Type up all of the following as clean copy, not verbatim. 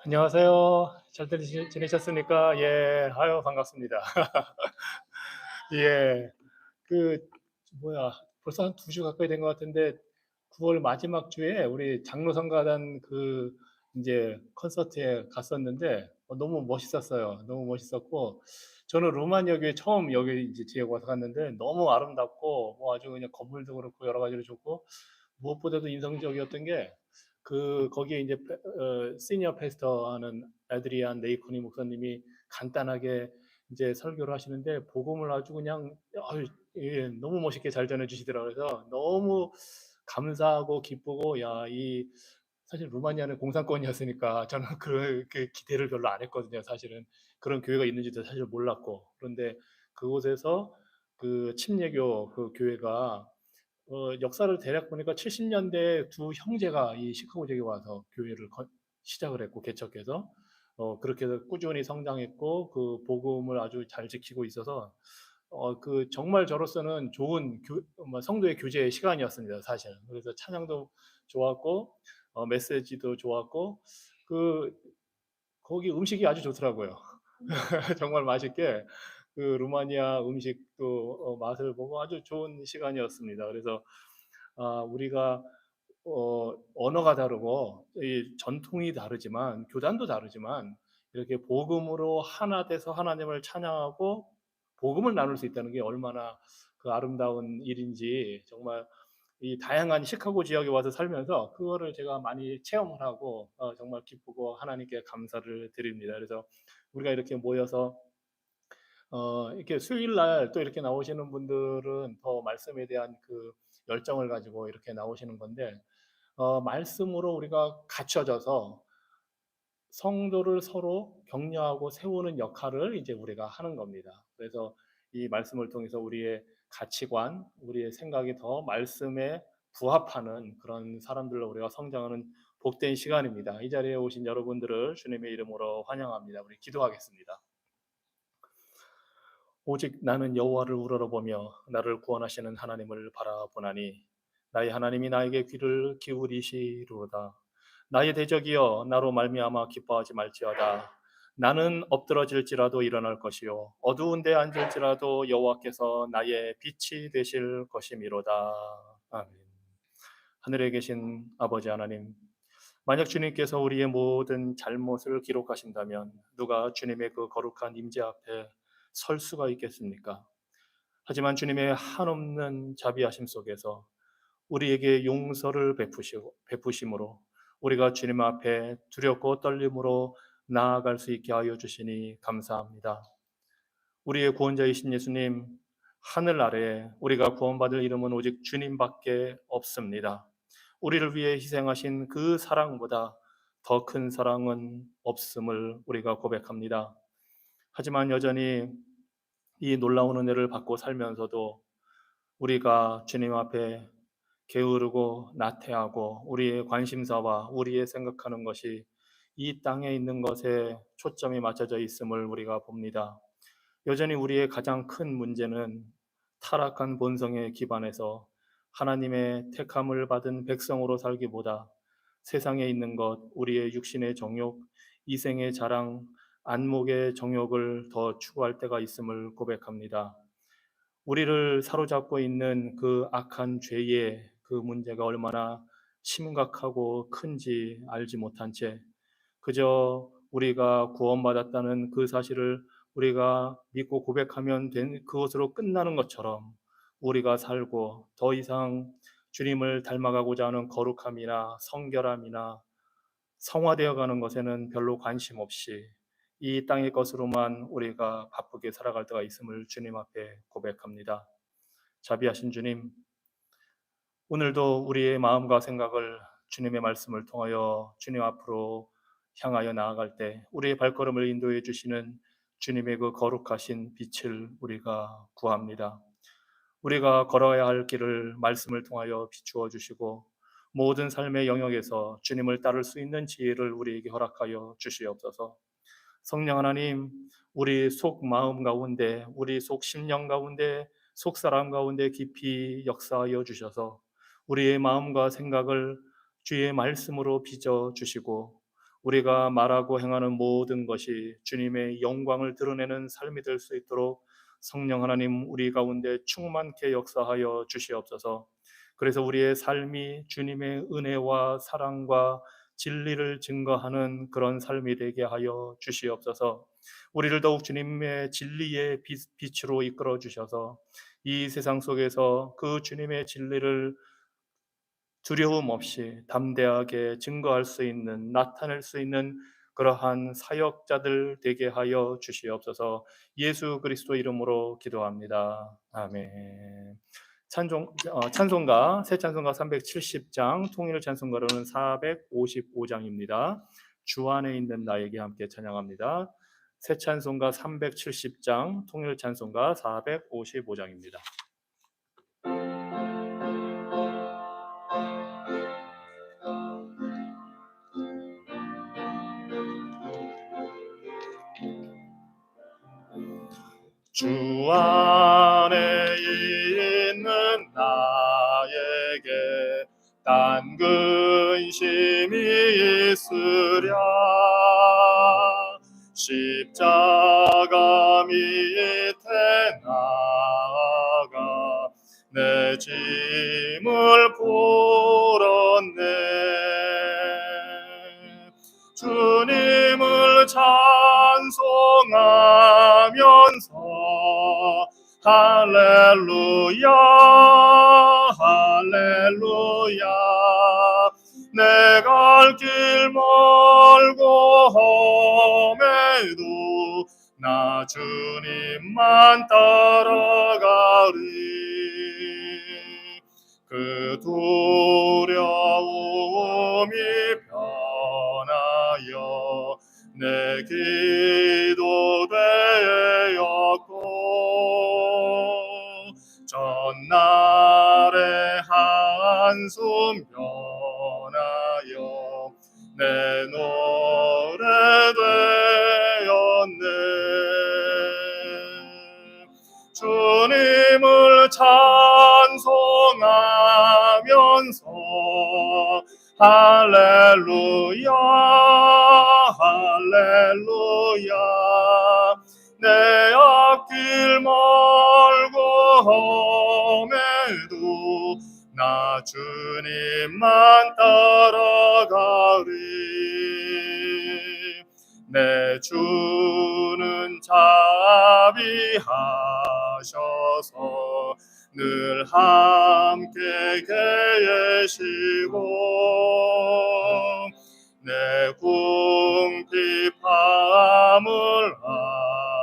안녕하세요. 잘들 지내셨습니까? 예. 아유, 반갑습니다. 예. 그 뭐야, 벌써 한 2주 가까이 된 것 같은데 9월 마지막 주에 우리 장로성가단 이제 콘서트에 갔었는데 너무 멋있었어요. 너무 멋있었고, 저는 로마니아 교회 처음 여기 이제 지역 와서 갔는데 너무 아름답고 뭐 아주 그냥 건물도 그렇고 여러 가지로 좋고, 무엇보다도 인상적이었던 게 거기에 이제 시니어 패스터 하는 에드리안 네이코니 목사님이 간단하게 이제 설교를 하시는데 복음을 아주 그냥 예, 너무 멋있게 잘 전해 주시더라고요. 그래서 너무 감사하고 기쁘고, 야, 이 사실 루마니아는 공산권이었으니까 저는 그 기대를 별로 안 했거든요. 사실은 그런 교회가 있는지도 사실 몰랐고, 그런데 그곳에서 그 침례교 그 교회가 역사를 대략 보니까 70년대 두 형제가 이 시카고 지역에 와서 교회를 시작을 했고 개척해서 그렇게 해서 꾸준히 성장했고 그 복음을 아주 잘 지키고 있어서 정말 저로서는 좋은 성도의 교제 시간이었습니다, 사실. 그래서 찬양도 좋았고 메시지도 좋았고, 그 거기 음식이 아주 좋더라고요. 정말 맛있게 그 루마니아 음식도 맛을 보고 아주 좋은 시간이었습니다. 그래서 우리가 언어가 다르고 이 전통이 다르지만 교단도 다르지만 이렇게 복음으로 하나 돼서 하나님을 찬양하고 복음을 나눌 수 있다는 게 얼마나 그 아름다운 일인지, 정말 이 다양한 시카고 지역에 와서 살면서 그거를 제가 많이 체험을 하고 정말 기쁘고 하나님께 감사를 드립니다. 그래서 우리가 이렇게 모여서 이렇게 수요일 날 또 이렇게 나오시는 분들은 더 말씀에 대한 그 열정을 가지고 이렇게 나오시는 건데, 말씀으로 우리가 갖춰져서 성도를 서로 격려하고 세우는 역할을 이제 우리가 하는 겁니다. 그래서 이 말씀을 통해서 우리의 가치관, 우리의 생각이 더 말씀에 부합하는 그런 사람들로 우리가 성장하는 복된 시간입니다. 이 자리에 오신 여러분들을 주님의 이름으로 환영합니다. 우리 기도하겠습니다. 오직 나는 여호와를 우러러보며 나를 구원하시는 하나님을 바라보나니 나의 하나님이 나에게 귀를 기울이시리로다. 나의 대적이여 나로 말미암아 기뻐하지 말지어다. 나는 엎드러질지라도 일어날 것이요 어두운 데 앉을지라도 여호와께서 나의 빛이 되실 것이미로다. 아멘. 하늘에 계신 아버지 하나님, 만약 주님께서 우리의 모든 잘못을 기록하신다면 누가 주님의 그 거룩한 임재 앞에 설 수가 있겠습니까? 하지만 주님의 한없는 자비하심 속에서 우리에게 용서를 베푸심으로 우리가 주님 앞에 두렵고 떨림으로 나아갈 수 있게 하여 주시니 감사합니다. 우리의 구원자이신 예수님, 하늘 아래 우리가 구원받을 이름은 오직 주님밖에 없습니다. 우리를 위해 희생하신 그 사랑보다 더 큰 사랑은 없음을 우리가 고백합니다. 하지만 여전히 이 놀라운 은혜를 받고 살면서도 우리가 주님 앞에 게으르고 나태하고 우리의 관심사와 우리의 생각하는 것이 이 땅에 있는 것에 초점이 맞춰져 있음을 우리가 봅니다. 여전히 우리의 가장 큰 문제는 타락한 본성에 기반해서 하나님의 택함을 받은 백성으로 살기보다 세상에 있는 것, 우리의 육신의 정욕, 이생의 자랑, 안목의 정욕을 더 추구할 때가 있음을 고백합니다. 우리를 사로잡고 있는 그 악한 죄의 그 문제가 얼마나 심각하고 큰지 알지 못한 채 그저 우리가 구원받았다는 그 사실을 우리가 믿고 고백하면 된 그것으로 끝나는 것처럼 우리가 살고 더 이상 주님을 닮아가고자 하는 거룩함이나 성결함이나 성화되어 가는 것에는 별로 관심 없이 이 땅의 것으로만 우리가 바쁘게 살아갈 때가 있음을 주님 앞에 고백합니다. 자비하신 주님, 오늘도 우리의 마음과 생각을 주님의 말씀을 통하여 주님 앞으로 향하여 나아갈 때 우리의 발걸음을 인도해 주시는 주님의 그 거룩하신 빛을 우리가 구합니다. 우리가 걸어야 할 길을 말씀을 통하여 비추어 주시고 모든 삶의 영역에서 주님을 따를 수 있는 지혜를 우리에게 허락하여 주시옵소서. 성령 하나님, 우리 속 마음 가운데, 우리 속 심령 가운데, 속 사람 가운데 깊이 역사하여 주셔서 우리의 마음과 생각을 주의 말씀으로 빚어 주시고 우리가 말하고 행하는 모든 것이 주님의 영광을 드러내는 삶이 될 수 있도록 성령 하나님 우리 가운데 충만케 역사하여 주시옵소서. 그래서 우리의 삶이 주님의 은혜와 사랑과 진리를 증거하는 그런 삶이 되게 하여 주시옵소서. 우리를 더욱 주님의 진리의 빛으로 이끌어 주셔서 이 세상 속에서 그 주님의 진리를 두려움 없이 담대하게 증거할 수 있는, 나타낼 수 있는 그러한 사역자들 되게 하여 주시옵소서. 예수 그리스도 이름으로 기도합니다. 아멘. 찬송가 새 찬송가 370장, 통일 찬송가로는 455장입니다. 주 안에 있는 나에게 함께 찬양합니다. 새 찬송가 370장, 통일 찬송가 455장입니다. 주 안에 있는 나에게 딴 근심이 있으랴. 십자가 밑에 나아가 내 짐을 풀었네. 주님을 찬송하면서 할렐루야 할렐루야. 내 갈 길 멀고 험해도 나 주님만 따라가리. 그 두려움이 변하여 내 기도 되었고, 전날의 한숨 변하여 내 노래 되었네. 주님을 찬송하면서 할렐루야 할렐루야. 내 앞길 멀고 험해도 나 주님만 따라가리. 내 주는 자비하셔서 늘 함께 계시고 내 궁핍함을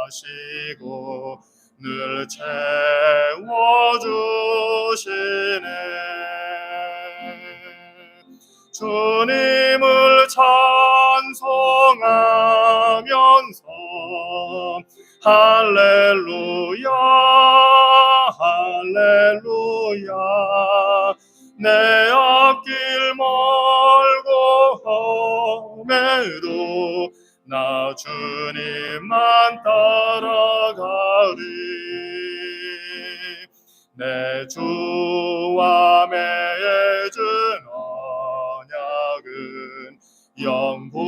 아시고 늘 채워주시네. 주님을 찬송하면서 할렐루야 할렐루야. 내 앞길 멀고 험해도 나 주님만 따라가리. 내 주와 맺은 언약은 영불변하시니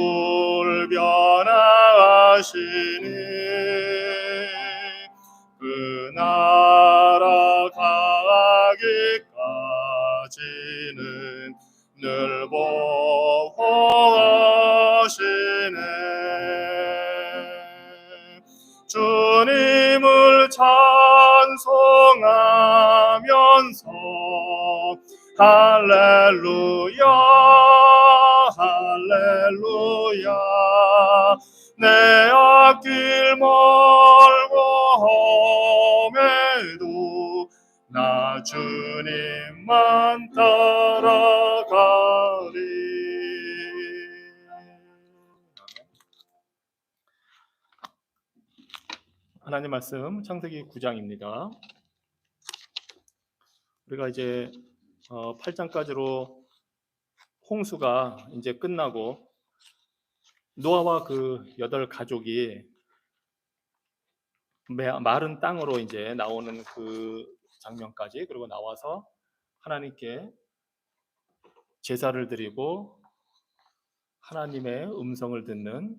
그 나라 가기까지는 늘 보호하시네. 주님을 찬송하면서 할렐루야 할렐루야. 내 앞길 멀고 험해도 나 주님만 따라가리. 하나님 말씀 창세기 9장입니다. 우리가 이제 8장까지로 홍수가 이제 끝나고 노아와 그 8가족이 마른 땅으로 이제 나오는 그 장면까지, 그리고 나와서 하나님께 제사를 드리고 하나님의 음성을 듣는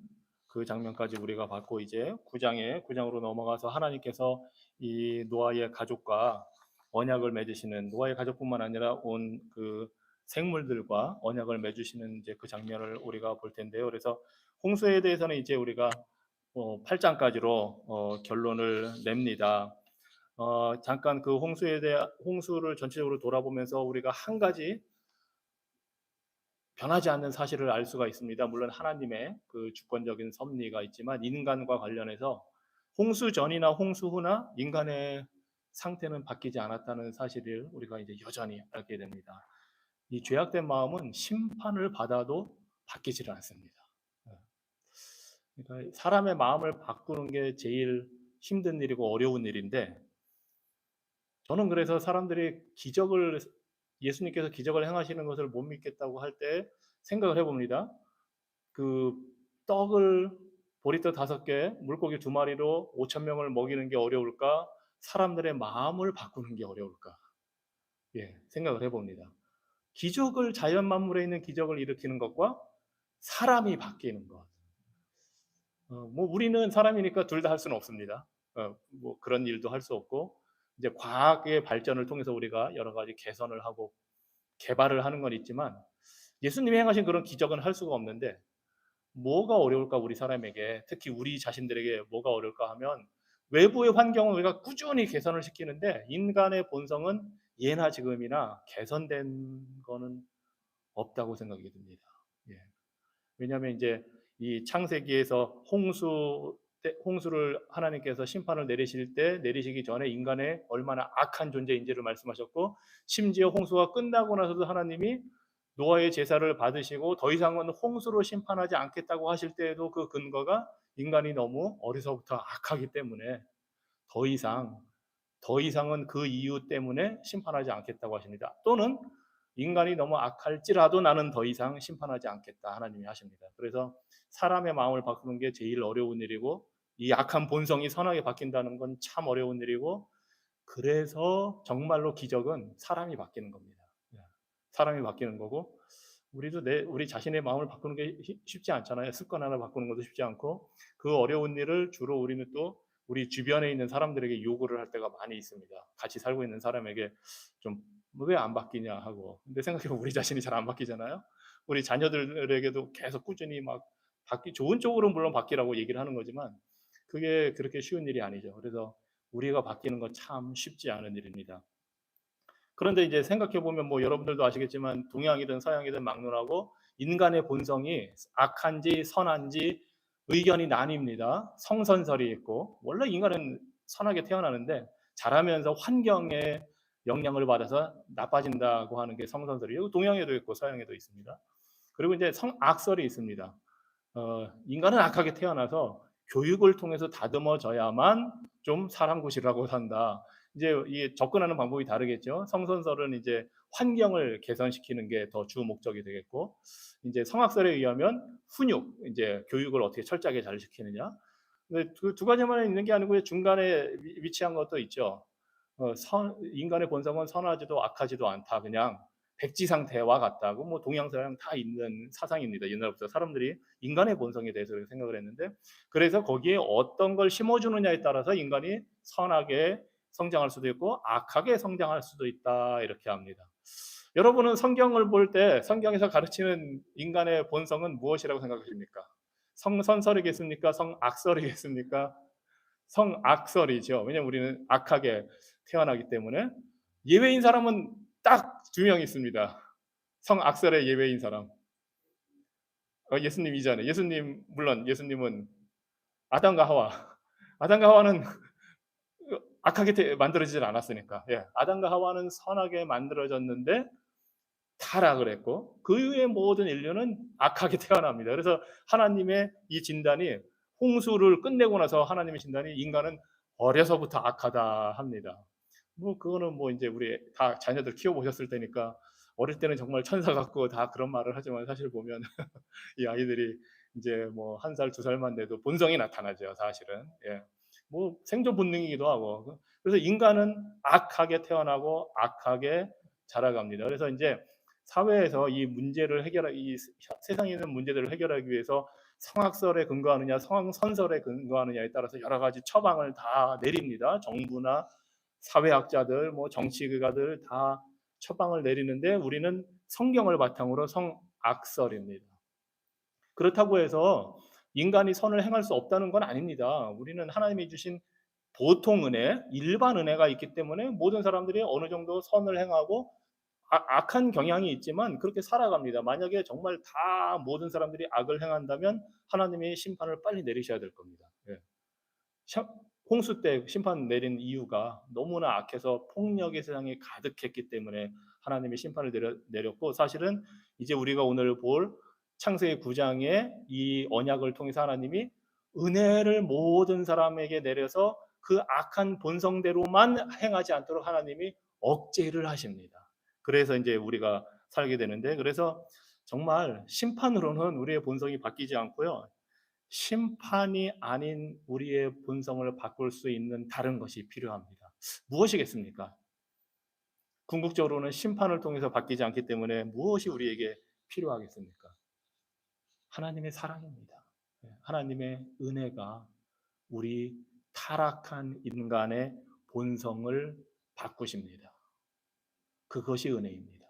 그 장면까지 우리가 봤고, 이제 9장으로 넘어가서 하나님께서 이 노아의 가족과 언약을 맺으시는, 노아의 가족뿐만 아니라 온 그 생물들과 언약을 맺으시는 이제 그 장면을 우리가 볼 텐데요. 그래서 홍수에 대해서는 이제 우리가 8장까지로 결론을 냅니다. 잠깐 그 홍수를 전체적으로 돌아보면서 우리가 한 가지 변하지 않는 사실을 알 수가 있습니다. 물론 하나님의 그 주권적인 섭리가 있지만 인간과 관련해서 홍수 전이나 홍수 후나 인간의 상태는 바뀌지 않았다는 사실을 우리가 이제 여전히 알게 됩니다. 이 죄악된 마음은 심판을 받아도 바뀌지를 않습니다. 그러니까 사람의 마음을 바꾸는 게 제일 힘든 일이고 어려운 일인데, 저는 그래서 사람들이 예수님께서 기적을 행하시는 것을 못 믿겠다고 할 때 생각을 해봅니다. 그 떡을 보리떡 5개, 물고기 2마리로 5천 명을 먹이는 게 어려울까? 사람들의 마음을 바꾸는 게 어려울까? 예, 생각을 해봅니다. 자연 만물에 있는 기적을 일으키는 것과 사람이 바뀌는 것. 뭐 우리는 사람이니까 둘 다 할 수는 없습니다. 뭐 그런 일도 할 수 없고, 이제 과학의 발전을 통해서 우리가 여러 가지 개선을 하고 개발을 하는 건 있지만, 예수님이 행하신 그런 기적은 할 수가 없는데, 뭐가 어려울까 우리 사람에게, 특히 우리 자신들에게 뭐가 어려울까 하면, 외부의 환경을 우리가 꾸준히 개선을 시키는데 인간의 본성은 예나 지금이나 개선된 거는 없다고 생각이 듭니다. 예. 왜냐하면 이제 이 창세기에서 홍수를 하나님께서 심판을 내리시기 전에 인간의 얼마나 악한 존재인지를 말씀하셨고, 심지어 홍수가 끝나고 나서도 하나님이 노아의 제사를 받으시고 더 이상은 홍수로 심판하지 않겠다고 하실 때에도 그 근거가 인간이 너무 어려서부터 악하기 때문에 더 이상 더 이상은 그 이유 때문에 심판하지 않겠다고 하십니다. 또는 인간이 너무 악할지라도 나는 더 이상 심판하지 않겠다, 하나님이 하십니다. 그래서 사람의 마음을 바꾸는 게 제일 어려운 일이고, 이 악한 본성이 선하게 바뀐다는 건 참 어려운 일이고, 그래서 정말로 기적은 사람이 바뀌는 겁니다. 사람이 바뀌는 거고, 우리 자신의 마음을 바꾸는 게 쉽지 않잖아요. 습관 하나 바꾸는 것도 쉽지 않고, 그 어려운 일을 주로 우리는 또 우리 주변에 있는 사람들에게 요구를 할 때가 많이 있습니다. 같이 살고 있는 사람에게 좀 왜 안 바뀌냐 하고. 근데 생각해보면 우리 자신이 잘 안 바뀌잖아요. 우리 자녀들에게도 계속 꾸준히 막 좋은 쪽으로 물론 바뀌라고 얘기를 하는 거지만, 그게 그렇게 쉬운 일이 아니죠. 그래서 우리가 바뀌는 건 참 쉽지 않은 일입니다. 그런데 이제 생각해 보면, 뭐 여러분들도 아시겠지만 동양이든 서양이든 막론하고 인간의 본성이 악한지 선한지 의견이 나뉩니다. 성선설이 있고, 원래 인간은 선하게 태어나는데 자라면서 환경에 영향을 받아서 나빠진다고 하는 게 성선설이에요. 동양에도 있고 서양에도 있습니다. 그리고 이제 성악설이 있습니다. 인간은 악하게 태어나서 교육을 통해서 다듬어져야만 좀 사람굿이라고 산다. 이제 이게 접근하는 방법이 다르겠죠. 성선설은 이제 환경을 개선시키는 게 더 주 목적이 되겠고, 이제 성악설에 의하면 이제 교육을 어떻게 철저하게 잘 시키느냐. 근데 두 가지만 있는 게 아니고 중간에 위치한 것도 있죠. 인간의 본성은 선하지도 악하지도 않다. 그냥 백지 상태와 같다고, 뭐 동양 서양 다 있는 사상입니다. 옛날부터 사람들이 인간의 본성에 대해서 생각을 했는데, 그래서 거기에 어떤 걸 심어주느냐에 따라서 인간이 선하게 성장할 수도 있고 악하게 성장할 수도 있다, 이렇게 합니다. 여러분은 성경을 볼 때 성경에서 가르치는 인간의 본성은 무엇이라고 생각하십니까? 성선설이겠습니까? 성악설이겠습니까? 성악설이죠. 왜냐하면 우리는 악하게 태어나기 때문에. 예외인 사람은 딱 2명 있습니다. 성악설의 예외인 사람. 예수님 이전에. 물론 예수님은 아담과 하와. 아담과 하와는 악하게 만들어지질 않았으니까. 예. 아담과 하와는 선하게 만들어졌는데 타락을 했고, 그 이후의 모든 인류는 악하게 태어납니다. 그래서 하나님의 이 진단이, 홍수를 끝내고 나서 하나님의 진단이 인간은 어려서부터 악하다 합니다. 뭐 그거는 뭐 이제 우리 다 자녀들 키워보셨을 테니까, 어릴 때는 정말 천사 같고 다 그런 말을 하지만, 사실 보면 이 아이들이 이제 뭐 1살, 2살만 돼도 본성이 나타나죠, 사실은. 예. 뭐 생존 본능이기도 하고. 그래서 인간은 악하게 태어나고 악하게 자라갑니다. 그래서 이제 사회에서 이 문제를 이 세상에 있는 문제들을 해결하기 위해서 성악설에 근거하느냐, 성선설에 근거하느냐에 따라서 여러 가지 처방을 다 내립니다. 정부나 사회학자들, 뭐 정치가들 다 처방을 내리는데 우리는 성경을 바탕으로 성악설입니다. 그렇다고 해서 인간이 선을 행할 수 없다는 건 아닙니다. 우리는 하나님이 주신 보통 은혜, 일반 은혜가 있기 때문에 모든 사람들이 어느 정도 선을 행하고 악한 경향이 있지만 그렇게 살아갑니다. 만약에 정말 다 모든 사람들이 악을 행한다면 하나님이 심판을 빨리 내리셔야 될 겁니다. 예. 홍수 때 심판 내린 이유가 너무나 악해서 폭력의 세상이 가득했기 때문에 하나님이 심판을 내렸고, 사실은 이제 우리가 오늘 볼 창세기 9장의 이 언약을 통해서 하나님이 은혜를 모든 사람에게 내려서 그 악한 본성대로만 행하지 않도록 하나님이 억제를 하십니다. 그래서 이제 우리가 살게 되는데, 그래서 정말 심판으로는 우리의 본성이 바뀌지 않고요, 심판이 아닌 우리의 본성을 바꿀 수 있는 다른 것이 필요합니다. 무엇이겠습니까? 궁극적으로는 심판을 통해서 바뀌지 않기 때문에 무엇이 우리에게 필요하겠습니까? 하나님의 사랑입니다. 하나님의 은혜가 우리 타락한 인간의 본성을 바꾸십니다. 그것이 은혜입니다.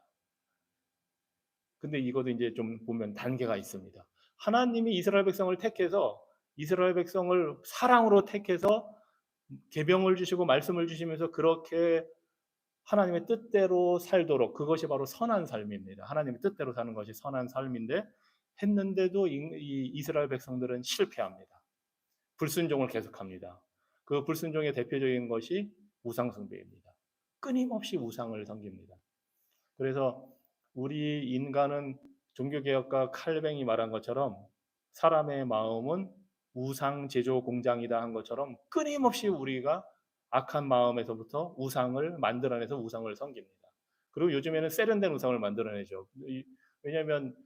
근데 이것도 이제 좀 보면 단계가 있습니다. 하나님이 이스라엘 백성을 택해서, 이스라엘 백성을 사랑으로 택해서 계명을 주시고 말씀을 주시면서 그렇게 하나님의 뜻대로 살도록, 그것이 바로 선한 삶입니다. 하나님의 뜻대로 사는 것이 선한 삶인데, 했는데도 이 이스라엘 백성들은 실패합니다. 불순종을 계속합니다. 그 불순종의 대표적인 것이 우상 숭배입니다. 끊임없이 우상을 섬깁니다. 그래서 우리 인간은 종교개혁가 칼뱅이 말한 것처럼 사람의 마음은 우상 제조 공장이다 한 것처럼 끊임없이 우리가 악한 마음에서부터 우상을 만들어내서 우상을 섬깁니다. 그리고 요즘에는 세련된 우상을 만들어내죠. 왜냐하면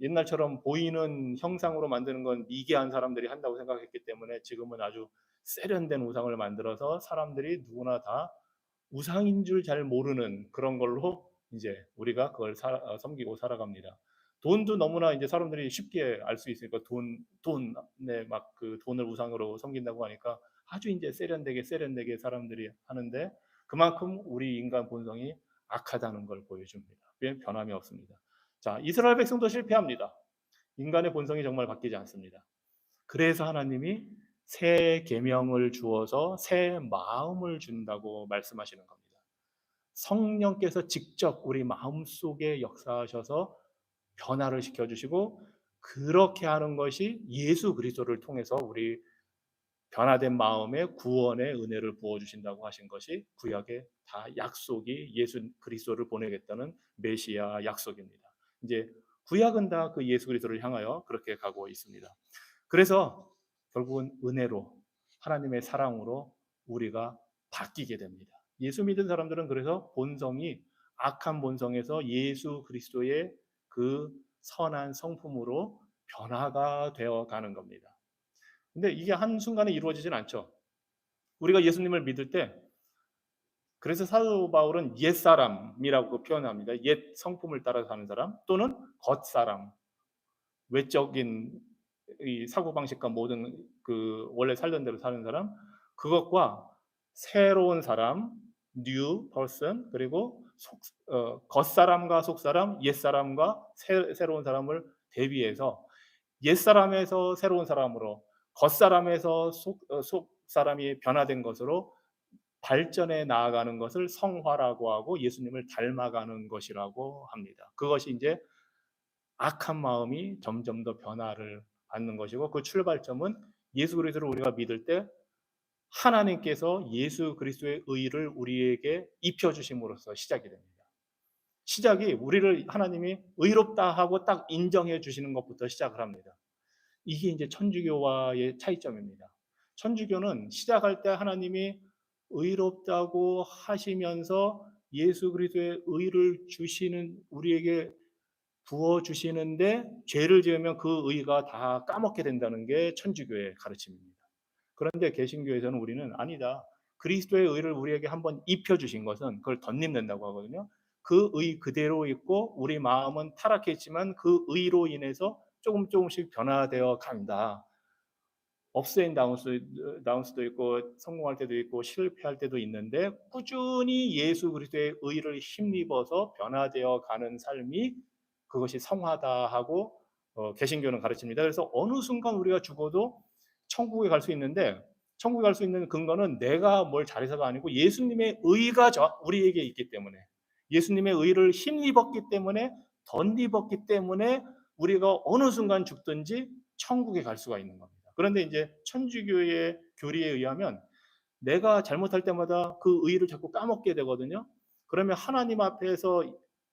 옛날처럼 보이는 형상으로 만드는 건 미개한 사람들이 한다고 생각했기 때문에 지금은 아주 세련된 우상을 만들어서 사람들이 누구나 다 우상인 줄 잘 모르는 그런 걸로 이제 우리가 그걸 섬기고 살아갑니다. 돈도 너무나 이제 사람들이 쉽게 알 수 있으니까 돈에 막 그 돈을 우상으로 섬긴다고 하니까 아주 이제 세련되게 사람들이 하는데, 그만큼 우리 인간 본성이 악하다는 걸 보여줍니다. 변함이 없습니다. 자, 이스라엘 백성도 실패합니다. 인간의 본성이 정말 바뀌지 않습니다. 그래서 하나님이 새 계명을 주어서 새 마음을 준다고 말씀하시는 겁니다. 성령께서 직접 우리 마음속에 역사하셔서 변화를 시켜주시고, 그렇게 하는 것이 예수 그리스도를 통해서 우리 변화된 마음에 구원의 은혜를 부어주신다고 하신 것이 구약의 다 약속이 예수 그리스도를 보내겠다는 메시아 약속입니다. 이제 구약은 다 그 예수 그리스도를 향하여 그렇게 가고 있습니다. 그래서 결국은 은혜로, 하나님의 사랑으로 우리가 바뀌게 됩니다. 예수 믿은 사람들은 그래서 본성이 악한 본성에서 예수 그리스도의 그 선한 성품으로 변화가 되어 가는 겁니다. 근데 이게 한순간에 이루어지진 않죠. 우리가 예수님을 믿을 때, 그래서 사도 바울은 옛사람이라고 표현합니다. 옛 성품을 따라 사는 사람, 또는 겉사람, 외적인 이 사고방식과 모든 그 원래 살던 대로 사는 사람, 그것과 새로운 사람, new person, 그리고 겉사람과 속사람, 옛사람과 새로운 사람을 대비해서 옛사람에서 새로운 사람으로, 겉사람에서 속사람이 변화된 것으로 발전해 나아가는 것을 성화라고 하고 예수님을 닮아가는 것이라고 합니다. 그것이 이제 악한 마음이 점점 더 변화를 받는 것이고, 그 출발점은 예수 그리스도를 우리가 믿을 때 하나님께서 예수 그리스도의 의를 우리에게 입혀주심으로써 시작이 됩니다. 시작이 우리를 하나님이 의롭다 하고 딱 인정해 주시는 것부터 시작을 합니다. 이게 이제 천주교와의 차이점입니다. 천주교는 시작할 때 하나님이 의롭다고 하시면서 예수 그리스도의 의를 주시는, 우리에게 부어 주시는데 죄를 지으면 그 의가 다 까먹게 된다는 게 천주교의 가르침입니다. 그런데 개신교에서는 우리는 아니다, 그리스도의 의를 우리에게 한번 입혀 주신 것은 그걸 덧입는다고 하거든요. 그 의 그대로 있고 우리 마음은 타락했지만 그 의로 인해서 조금씩 변화되어 간다. 업스 앤 다운스도 있고 성공할 때도 있고 실패할 때도 있는데 꾸준히 예수 그리스도의 의를 힘입어서 변화되어 가는 삶이 그것이 성화다 하고 개신교는 가르칩니다. 그래서 어느 순간 우리가 죽어도 천국에 갈 수 있는데 천국에 갈 수 있는 근거는 내가 뭘 잘해서가 아니고 예수님의 의가 우리에게 있기 때문에 예수님의 의를 힘입었기 때문에 덧입었기 때문에 우리가 어느 순간 죽든지 천국에 갈 수가 있는 겁니다. 그런데 이제 천주교의 교리에 의하면 내가 잘못할 때마다 그 의를 자꾸 까먹게 되거든요. 그러면 하나님 앞에서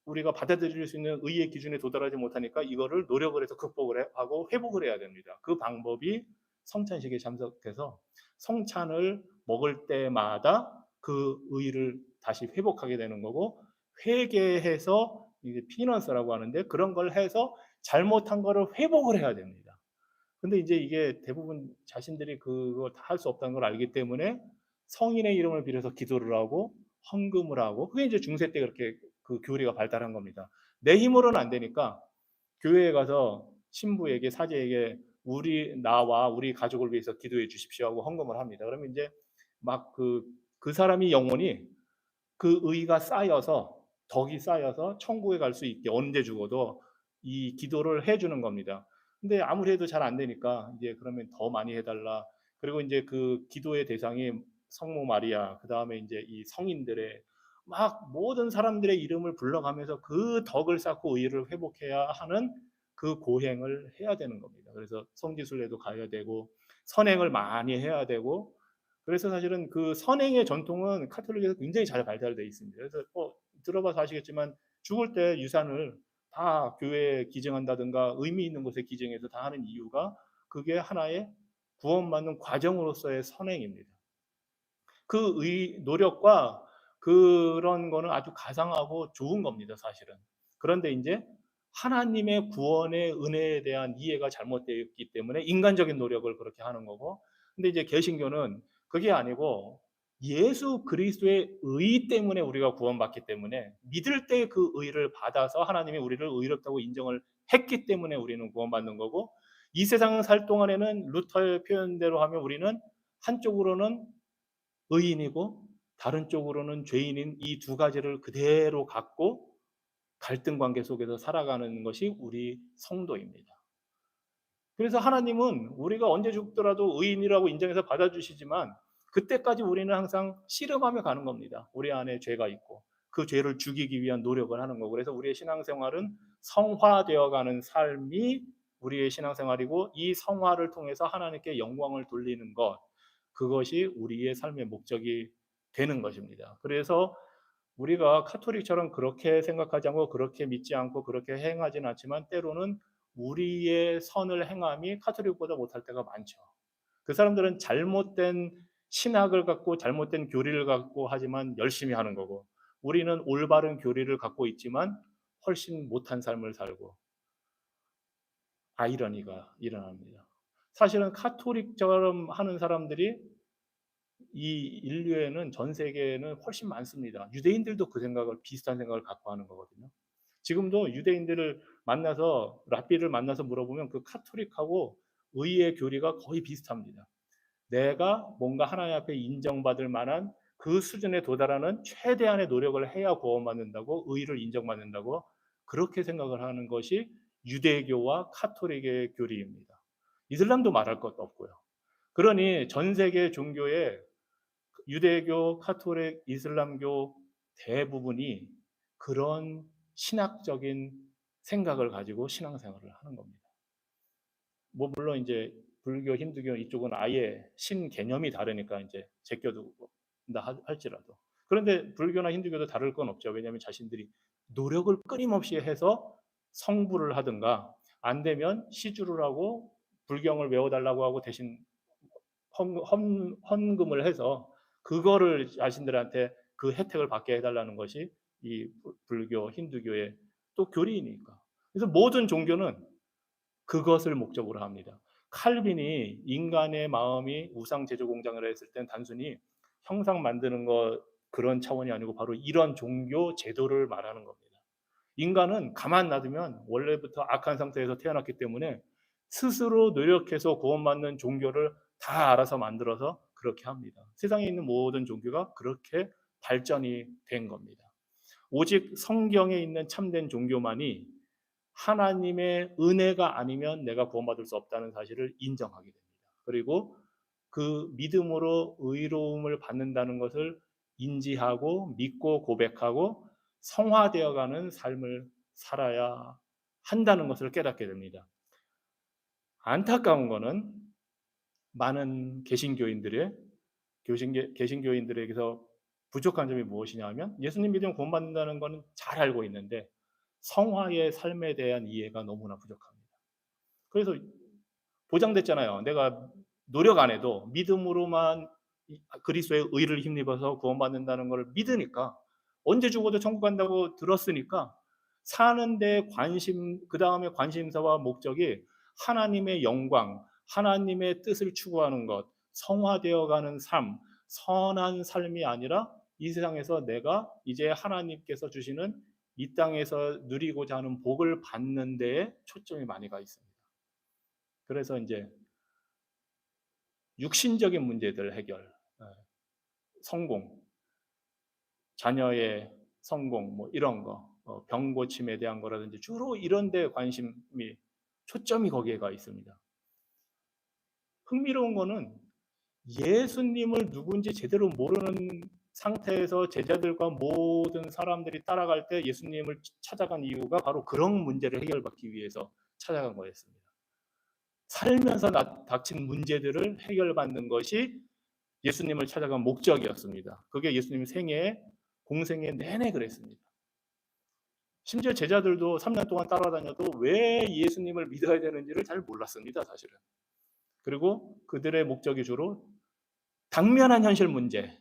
우리가 받아들일 수 있는 의의 기준에 도달하지 못하니까 이거를 노력을 해서 극복을 하고 회복을 해야 됩니다. 그 방법이 성찬식에 참석해서 성찬을 먹을 때마다 그 의를 다시 회복하게 되는 거고 회개해서 이제 피넌스라고 하는데 그런 걸 해서 잘못한 거를 회복을 해야 됩니다. 근데 이제 이게 대부분 자신들이 그걸 다 할 수 없다는 걸 알기 때문에 성인의 이름을 빌어서 기도를 하고 헌금을 하고 그게 이제 중세 때 그렇게 그 교리가 발달한 겁니다. 내 힘으로는 안 되니까 교회에 가서 신부에게 사제에게 나와 우리 가족을 위해서 기도해 주십시오 하고 헌금을 합니다. 그러면 이제 막 그 사람이 영혼이 그 의가 쌓여서 덕이 쌓여서 천국에 갈 수 있게 언제 죽어도 이 기도를 해주는 겁니다. 근데 아무리 해도 잘 안 되니까 이제 그러면 더 많이 해달라. 그리고 이제 그 기도의 대상이 성모 마리아, 그 다음에 이제 이 성인들의 막 모든 사람들의 이름을 불러가면서 그 덕을 쌓고 의를 회복해야 하는 그 고행을 해야 되는 겁니다. 그래서 성지순례도 가야 되고 선행을 많이 해야 되고 그래서 사실은 그 선행의 전통은 카톨릭에서 굉장히 잘 발달되어 있습니다. 그래서 들어봐서 아시겠지만 죽을 때 유산을 다 교회에 기증한다든가 의미 있는 곳에 기증해서 다 하는 이유가 그게 하나의 구원받는 과정으로서의 선행입니다. 그 노력과 그런 거는 아주 가상하고 좋은 겁니다, 사실은. 그런데 이제 하나님의 구원의 은혜에 대한 이해가 잘못되어 있기 때문에 인간적인 노력을 그렇게 하는 거고, 근데 이제 개신교는 그게 아니고 예수 그리스도의 의 때문에 우리가 구원받기 때문에 믿을 때 그 의를 받아서 하나님이 우리를 의롭다고 인정을 했기 때문에 우리는 구원받는 거고, 이 세상 살 동안에는 루터의 표현대로 하면 우리는 한쪽으로는 의인이고 다른 쪽으로는 죄인인 이 두 가지를 그대로 갖고 갈등 관계 속에서 살아가는 것이 우리 성도입니다. 그래서 하나님은 우리가 언제 죽더라도 의인이라고 인정해서 받아주시지만 그때까지 우리는 항상 씨름하며 가는 겁니다. 우리 안에 죄가 있고 그 죄를 죽이기 위한 노력을 하는 거고, 그래서 우리의 신앙생활은 성화되어가는 삶이 우리의 신앙생활이고 이 성화를 통해서 하나님께 영광을 돌리는 것, 그것이 우리의 삶의 목적이 되는 것입니다. 그래서 우리가 카톨릭처럼 그렇게 생각하지 않고 그렇게 믿지 않고 그렇게 행하지는 않지만 때로는 우리의 선을 행함이 카톨릭보다 못할 때가 많죠. 그 사람들은 잘못된 신학을 갖고 잘못된 교리를 갖고 하지만 열심히 하는 거고, 우리는 올바른 교리를 갖고 있지만 훨씬 못한 삶을 살고, 아이러니가 일어납니다. 사실은 카톨릭처럼 하는 사람들이 이 인류에는 전 세계에는 훨씬 많습니다. 유대인들도 그 생각을 비슷한 생각을 갖고 하는 거거든요. 지금도 유대인들을 만나서 랍비를 만나서 물어보면 그 카톨릭하고 의의 교리가 거의 비슷합니다. 내가 뭔가 하나님 앞에 인정받을 만한 그 수준에 도달하는 최대한의 노력을 해야 구원받는다고, 의를 인정받는다고 그렇게 생각을 하는 것이 유대교와 카톨릭의 교리입니다. 이슬람도 말할 것도 없고요. 그러니 전 세계 종교에 유대교, 카톨릭, 이슬람교 대부분이 그런 신학적인 생각을 가지고 신앙생활을 하는 겁니다. 뭐 물론 이제 불교, 힌두교 이쪽은 아예 신 개념이 다르니까 이제 제껴둔다 할지라도, 그런데 불교나 힌두교도 다를 건 없죠. 왜냐하면 자신들이 노력을 끊임없이 해서 성불을 하든가 안 되면 시주를 하고 불경을 외워달라고 하고 대신 헌금을 해서 그거를 자신들한테 그 혜택을 받게 해달라는 것이 이 불교, 힌두교의 또 교리이니까. 그래서 모든 종교는 그것을 목적으로 합니다. 칼빈이 인간의 마음이 우상 제조 공장을 했을 땐 단순히 형상 만드는 것 그런 차원이 아니고 바로 이런 종교 제도를 말하는 겁니다. 인간은 가만 놔두면 원래부터 악한 상태에서 태어났기 때문에 스스로 노력해서 구원받는 종교를 다 알아서 만들어서 그렇게 합니다. 세상에 있는 모든 종교가 그렇게 발전이 된 겁니다. 오직 성경에 있는 참된 종교만이 하나님의 은혜가 아니면 내가 구원받을 수 없다는 사실을 인정하게 됩니다. 그리고 그 믿음으로 의로움을 받는다는 것을 인지하고 믿고 고백하고 성화되어가는 삶을 살아야 한다는 것을 깨닫게 됩니다. 안타까운 것은 많은 개신교인들에게서 부족한 점이 무엇이냐 하면 예수님 믿으면 구원받는다는 것은 잘 알고 있는데 성화의 삶에 대한 이해가 너무나 부족합니다. 그래서 보장됐잖아요. 내가 노력 안 해도 믿음으로만 그리스도의 의를 힘입어서 구원받는다는 걸 믿으니까 언제 죽어도 천국 간다고 들었으니까 사는데 그 다음에 관심사와 목적이 하나님의 영광, 하나님의 뜻을 추구하는 것, 성화되어가는 삶, 선한 삶이 아니라 이 세상에서 내가 이제 하나님께서 주시는 이 땅에서 누리고자 하는 복을 받는 데에 초점이 많이 가 있습니다. 그래서 이제 육신적인 문제들 해결, 성공, 자녀의 성공, 뭐 이런 거, 병 고침에 대한 거라든지 주로 이런 데 관심이 초점이 거기에 가 있습니다. 흥미로운 거는 예수님을 누군지 제대로 모르는 상태에서 제자들과 모든 사람들이 따라갈 때 예수님을 찾아간 이유가 바로 그런 문제를 해결받기 위해서 찾아간 거였습니다. 살면서 닥친 문제들을 해결받는 것이 예수님을 찾아간 목적이었습니다. 그게 예수님 생애, 공생애 내내 그랬습니다. 심지어 제자들도 3년 동안 따라다녀도 왜 예수님을 믿어야 되는지를 잘 몰랐습니다, 사실은. 그리고 그들의 목적이 주로 당면한 현실 문제.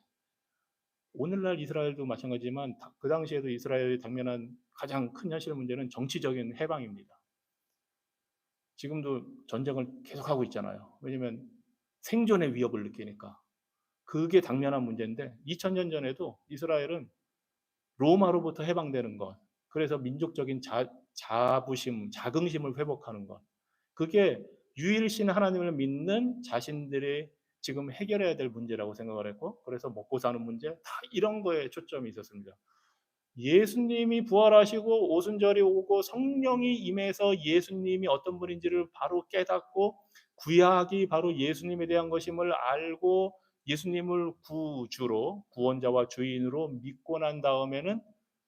오늘날 이스라엘도 마찬가지지만 그 당시에도 이스라엘이 당면한 가장 큰 현실 문제는 정치적인 해방입니다. 지금도 전쟁을 계속하고 있잖아요. 왜냐하면 생존의 위협을 느끼니까. 그게 당면한 문제인데 2000년 전에도 이스라엘은 로마로부터 해방되는 것, 그래서 민족적인 자부심, 자긍심을 회복하는 것, 그게 유일신 하나님을 믿는 자신들이 지금 해결해야 될 문제라고 생각을 했고, 그래서 먹고 사는 문제, 다 이런 거에 초점이 있었습니다. 예수님이 부활하시고 오순절이 오고 성령이 임해서 예수님이 어떤 분인지를 바로 깨닫고 구약이 바로 예수님에 대한 것임을 알고 예수님을 구주로 구원자와 주인으로 믿고 난 다음에는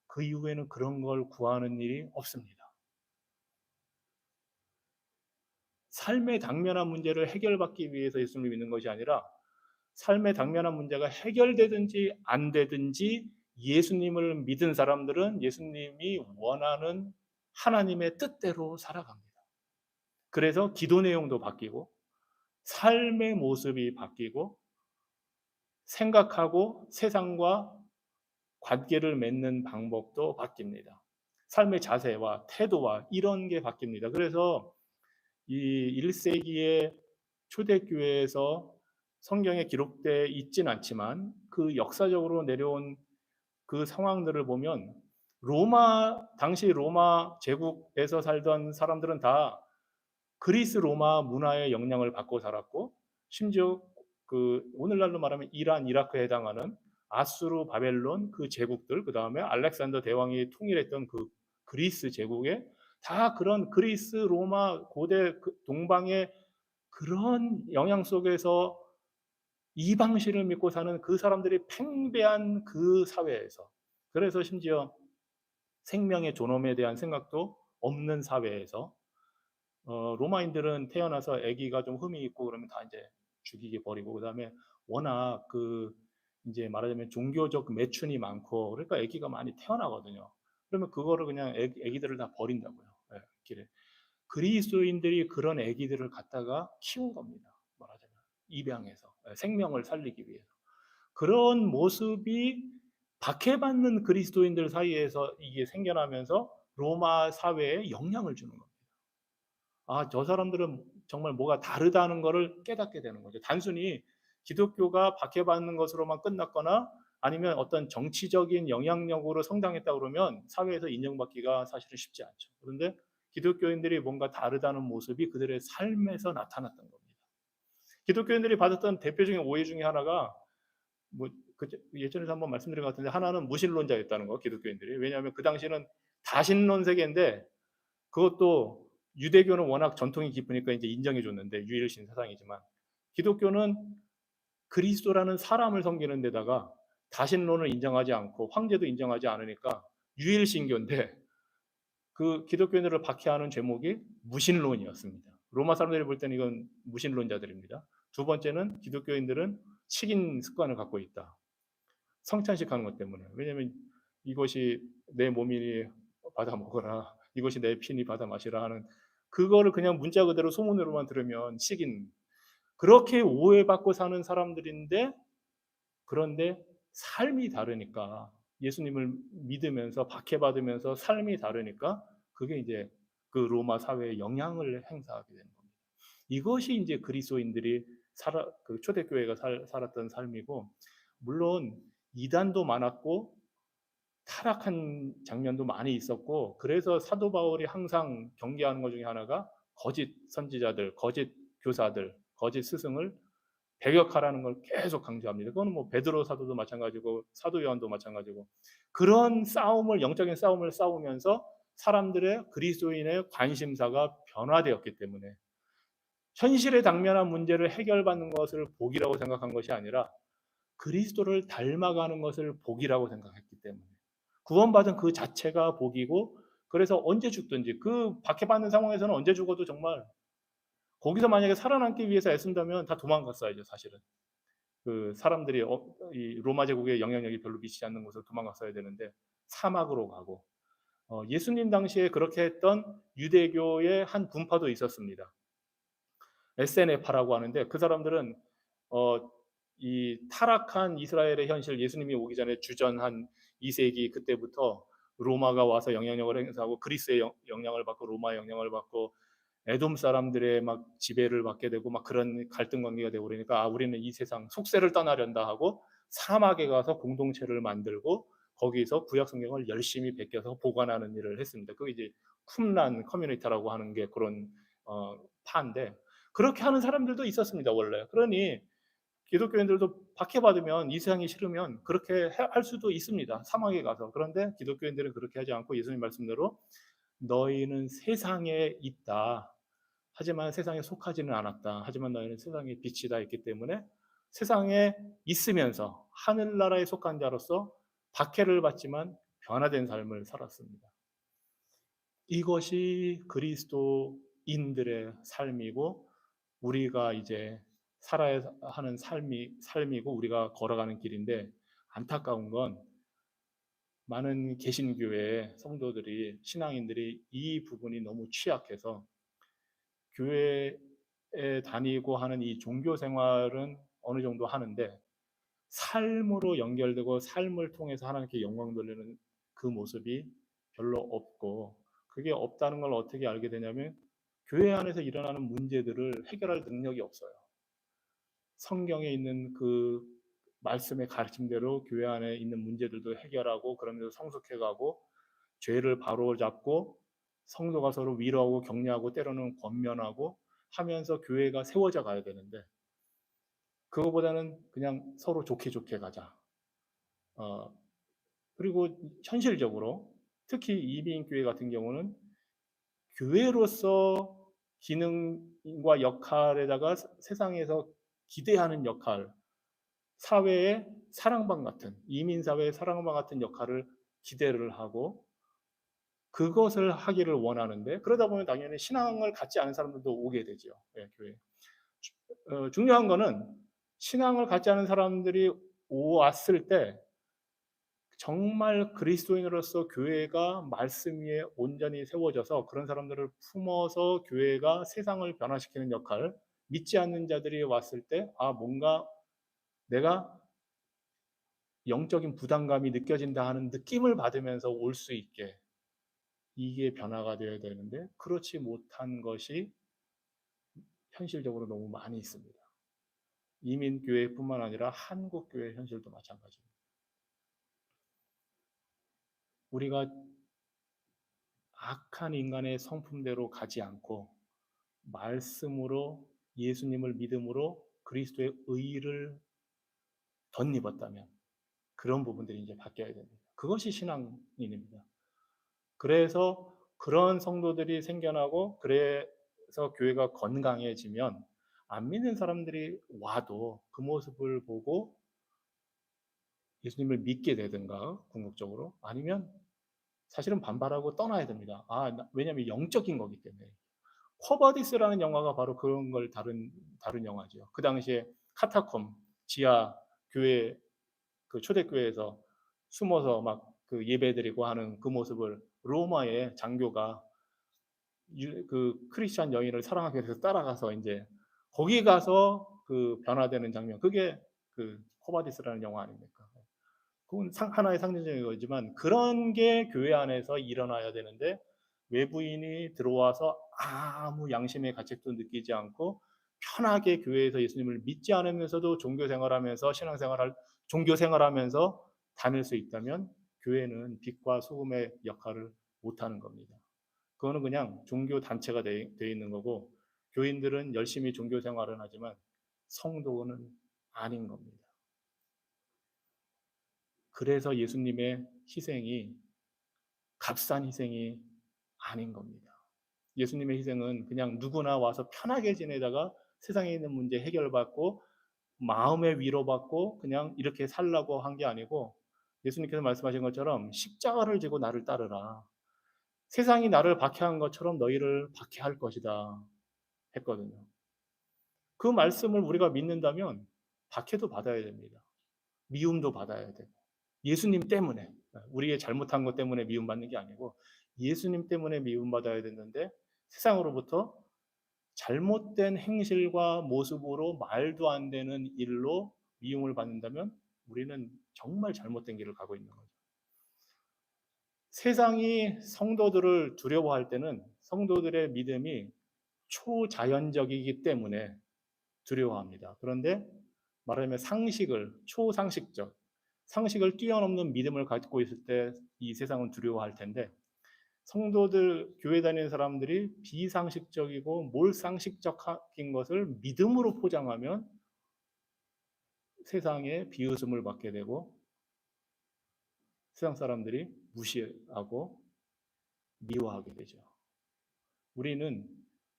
그 이후에는 그런 걸 구하는 일이 없습니다. 삶의 당면한 문제를 해결받기 위해서 예수님을 믿는 것이 아니라 삶의 당면한 문제가 해결되든지 안 되든지 예수님을 믿은 사람들은 예수님이 원하는 하나님의 뜻대로 살아갑니다. 그래서 기도 내용도 바뀌고 삶의 모습이 바뀌고 생각하고 세상과 관계를 맺는 방법도 바뀝니다. 삶의 자세와 태도와 이런 게 바뀝니다. 그래서 이 1세기의 초대교회에서 성경에 기록되어 있진 않지만 그 역사적으로 내려온 그 상황들을 보면 당시 로마 제국에서 살던 사람들은 다 그리스 로마 문화의 영향을 받고 살았고, 심지어 그 오늘날로 말하면 이란, 이라크에 해당하는 아수르, 바벨론 그 제국들, 그 다음에 알렉산더 대왕이 통일했던 그 그리스 제국에 다 그런 그리스, 로마, 고대 동방의 그런 영향 속에서 이방신을 믿고 사는 그 사람들이 팽배한 그 사회에서, 그래서 심지어 생명의 존엄에 대한 생각도 없는 사회에서 로마인들은 태어나서 아기가 좀 흠이 있고 그러면 다 이제 죽이게 버리고, 그다음에 워낙 그 이제 말하자면 종교적 매춘이 많고 그러니까 아기가 많이 태어나거든요. 그러면 그거를 그냥 아기들을 다 버린다고요. 예, 길에. 그리스도인들이 그런 아기들을 갖다가 키운 겁니다. 말하자면 입양해서 생명을 살리기 위해서. 그런 모습이 박해받는 그리스도인들 사이에서 이게 생겨나면서 로마 사회에 영향을 주는 겁니다. 아, 저 사람들은 정말 뭐가 다르다는 것을 깨닫게 되는 거죠. 단순히 기독교가 박해받는 것으로만 끝났거나 아니면 어떤 정치적인 영향력으로 성장했다 그러면 사회에서 인정받기가 사실은 쉽지 않죠. 그런데 기독교인들이 뭔가 다르다는 모습이 그들의 삶에서 나타났던 겁니다. 기독교인들이 받았던 대표적인 오해 중에 하나가 뭐 예전에도 한번 말씀드린 것 같은데 하나는 무신론자였다는 거, 기독교인들이. 왜냐하면 그 당시는 다신론 세계인데 그것도 유대교는 워낙 전통이 깊으니까 이제 인정해 줬는데 유일신 사상이지만 기독교는 그리스도라는 사람을 섬기는 데다가 다신론을 인정하지 않고 황제도 인정하지 않으니까 유일신교인데 그 기독교인들을 박해하는 제목이 무신론이었습니다. 로마 사람들이 볼 때는 이건 무신론자들입니다. 두 번째는 기독교인들은 식인 습관을 갖고 있다. 성찬식 하는 것 때문에. 왜냐하면 이것이 내 몸이니 받아 먹어라. 이것이 내 피니 받아 마시라 하는 그거를 그냥 문자 그대로 소문으로만 들으면 식인. 그렇게 오해받고 사는 사람들인데 그런데 삶이 다르니까 예수님을 믿으면서 박해받으면서 삶이 다르니까 그게 이제 그 로마 사회에 영향을 행사하게 되는 겁니다. 이것이 이제 그리스도인들이 그 초대교회가 살았던 삶이고 물론 이단도 많았고 타락한 장면도 많이 있었고 그래서 사도 바울이 항상 경계하는 것 중에 하나가 거짓 선지자들, 거짓 교사들, 거짓 스승을 배격하라는 걸 계속 강조합니다. 그거는 뭐 베드로 사도도 마찬가지고 사도 요한도 마찬가지고 그런 싸움을 영적인 싸움을 싸우면서 사람들의 그리스도인의 관심사가 변화되었기 때문에 현실에 당면한 문제를 해결받는 것을 복이라고 생각한 것이 아니라 그리스도를 닮아가는 것을 복이라고 생각했기 때문에 구원받은 그 자체가 복이고 그래서 언제 죽든지 그 박해받는 상황에서는 언제 죽어도 정말 거기서 만약에 살아남기 위해서 애쓴다면 다 도망갔어야죠 사실은. 그 사람들이 이 로마 제국의 영향력이 별로 미치지 않는 곳으로 도망갔어야 되는데 사막으로 가고 예수님 당시에 그렇게 했던 유대교의 한 분파도 있었습니다. SNF파라고 하는데 그 사람들은 어, 이 타락한 이스라엘의 현실 예수님이 오기 전에 주전 한 2세기 그때부터 로마가 와서 영향력을 행사하고 그리스의 영향을 받고 로마의 영향을 받고 에돔 사람들의 막 지배를 받게 되고 막 그런 갈등 관계가 되고 그러니까 아 우리는 이 세상 속세를 떠나련다 하고 사막에 가서 공동체를 만들고 거기서 구약 성경을 열심히 베껴서 보관하는 일을 했습니다. 그게 이제 쿰란 커뮤니티라고 하는 게 그런 파인데 그렇게 하는 사람들도 있었습니다 원래. 그러니 기독교인들도 박해받으면 이 세상이 싫으면 그렇게 할 수도 있습니다. 사막에 가서. 그런데 기독교인들은 그렇게 하지 않고 예수님 말씀대로 너희는 세상에 있다. 하지만 세상에 속하지는 않았다. 하지만 너희는 세상의 빛이다 있기 때문에 세상에 있으면서 하늘나라에 속한 자로서 박해를 받지만 변화된 삶을 살았습니다. 이것이 그리스도인들의 삶이고 우리가 이제 살아야 하는 삶이고 우리가 걸어가는 길인데 안타까운 건 많은 개신교회 성도들이 신앙인들이 이 부분이 너무 취약해서 교회에 다니고 하는 이 종교 생활은 어느 정도 하는데 삶으로 연결되고 삶을 통해서 하나님께 영광 돌리는 그 모습이 별로 없고 그게 없다는 걸 어떻게 알게 되냐면 교회 안에서 일어나는 문제들을 해결할 능력이 없어요. 성경에 있는 그 말씀의 가르침대로 교회 안에 있는 문제들도 해결하고 그러면서 성숙해가고 죄를 바로잡고 성도가 서로 위로하고 격려하고 때로는 권면하고 하면서 교회가 세워져 가야 되는데 그거보다는 그냥 서로 좋게 좋게 가자. 어, 그리고 현실적으로 특히 이민교회 같은 경우는 교회로서 기능과 역할에다가 세상에서 기대하는 역할, 사회의 사랑방 같은 이민사회의 사랑방 같은 역할을 기대를 하고 그것을 하기를 원하는데 그러다 보면 당연히 신앙을 갖지 않은 사람들도 오게 되죠. 예, 교회. 중요한 거는 신앙을 갖지 않은 사람들이 왔을 때 정말 그리스도인으로서 교회가 말씀 위에 온전히 세워져서 그런 사람들을 품어서 교회가 세상을 변화시키는 역할, 믿지 않는 자들이 왔을 때, 아, 뭔가 내가 영적인 부담감이 느껴진다 하는 느낌을 받으면서 올 수 있게 이게 변화가 되어야 되는데, 그렇지 못한 것이 현실적으로 너무 많이 있습니다. 이민교회뿐만 아니라 한국교회 현실도 마찬가지입니다. 우리가 악한 인간의 성품대로 가지 않고 말씀으로 예수님을 믿음으로 그리스도의 의를 덧입었다면 그런 부분들이 이제 바뀌어야 됩니다. 그것이 신앙인입니다. 그래서 그런 성도들이 생겨나고 그래서 교회가 건강해지면 안 믿는 사람들이 와도 그 모습을 보고 예수님을 믿게 되든가 궁극적으로 아니면 사실은 반발하고 떠나야 됩니다. 왜냐하면 영적인 거기 때문에. 쿼바디스라는 영화가 바로 그런 걸 다룬 영화죠. 그 당시에 카타콤 지하 교회 그 초대교회에서 숨어서 막 그 예배드리고 하는 그 모습을 로마의 장교가 그 크리스찬 여인을 사랑하게 돼서 따라가서 이제 거기 가서 그 변화되는 장면 그게 그 코바디스라는 영화 아닙니까? 그건 하나의 상징적인 거지만 그런 게 교회 안에서 일어나야 되는데 외부인이 들어와서 아무 양심의 가책도 느끼지 않고 편하게 교회에서 예수님을 믿지 않으면서도 종교 생활하면서 다닐 수 있다면 교회는 빛과 소금의 역할을 못하는 겁니다. 그거는 그냥 종교 단체가 돼 있는 거고 교인들은 열심히 종교 생활은 하지만 성도는 아닌 겁니다. 그래서 예수님의 희생이 값싼 희생이 아닌 겁니다. 예수님의 희생은 그냥 누구나 와서 편하게 지내다가 세상에 있는 문제 해결받고 마음의 위로받고 그냥 이렇게 살라고 한 게 아니고 예수님께서 말씀하신 것처럼 십자가를 지고 나를 따르라. 세상이 나를 박해한 것처럼 너희를 박해할 것이다 했거든요. 그 말씀을 우리가 믿는다면 박해도 받아야 됩니다. 미움도 받아야 되고 예수님 때문에 우리의 잘못한 것 때문에 미움받는 게 아니고 예수님 때문에 미움받아야 되는데 세상으로부터 잘못된 행실과 모습으로 말도 안 되는 일로 미움을 받는다면 우리는 정말 잘못된 길을 가고 있는 거죠. 세상이 성도들을 두려워할 때는 성도들의 믿음이 초자연적이기 때문에 두려워합니다. 그런데 말하자면 상식을 뛰어넘는 믿음을 갖고 있을 때 이 세상은 두려워할 텐데 성도들 교회 다니는 사람들이 비상식적이고 몰상식적인 것을 믿음으로 포장하면 세상에 비웃음을 받게 되고 세상 사람들이 무시하고 미워하게 되죠. 우리는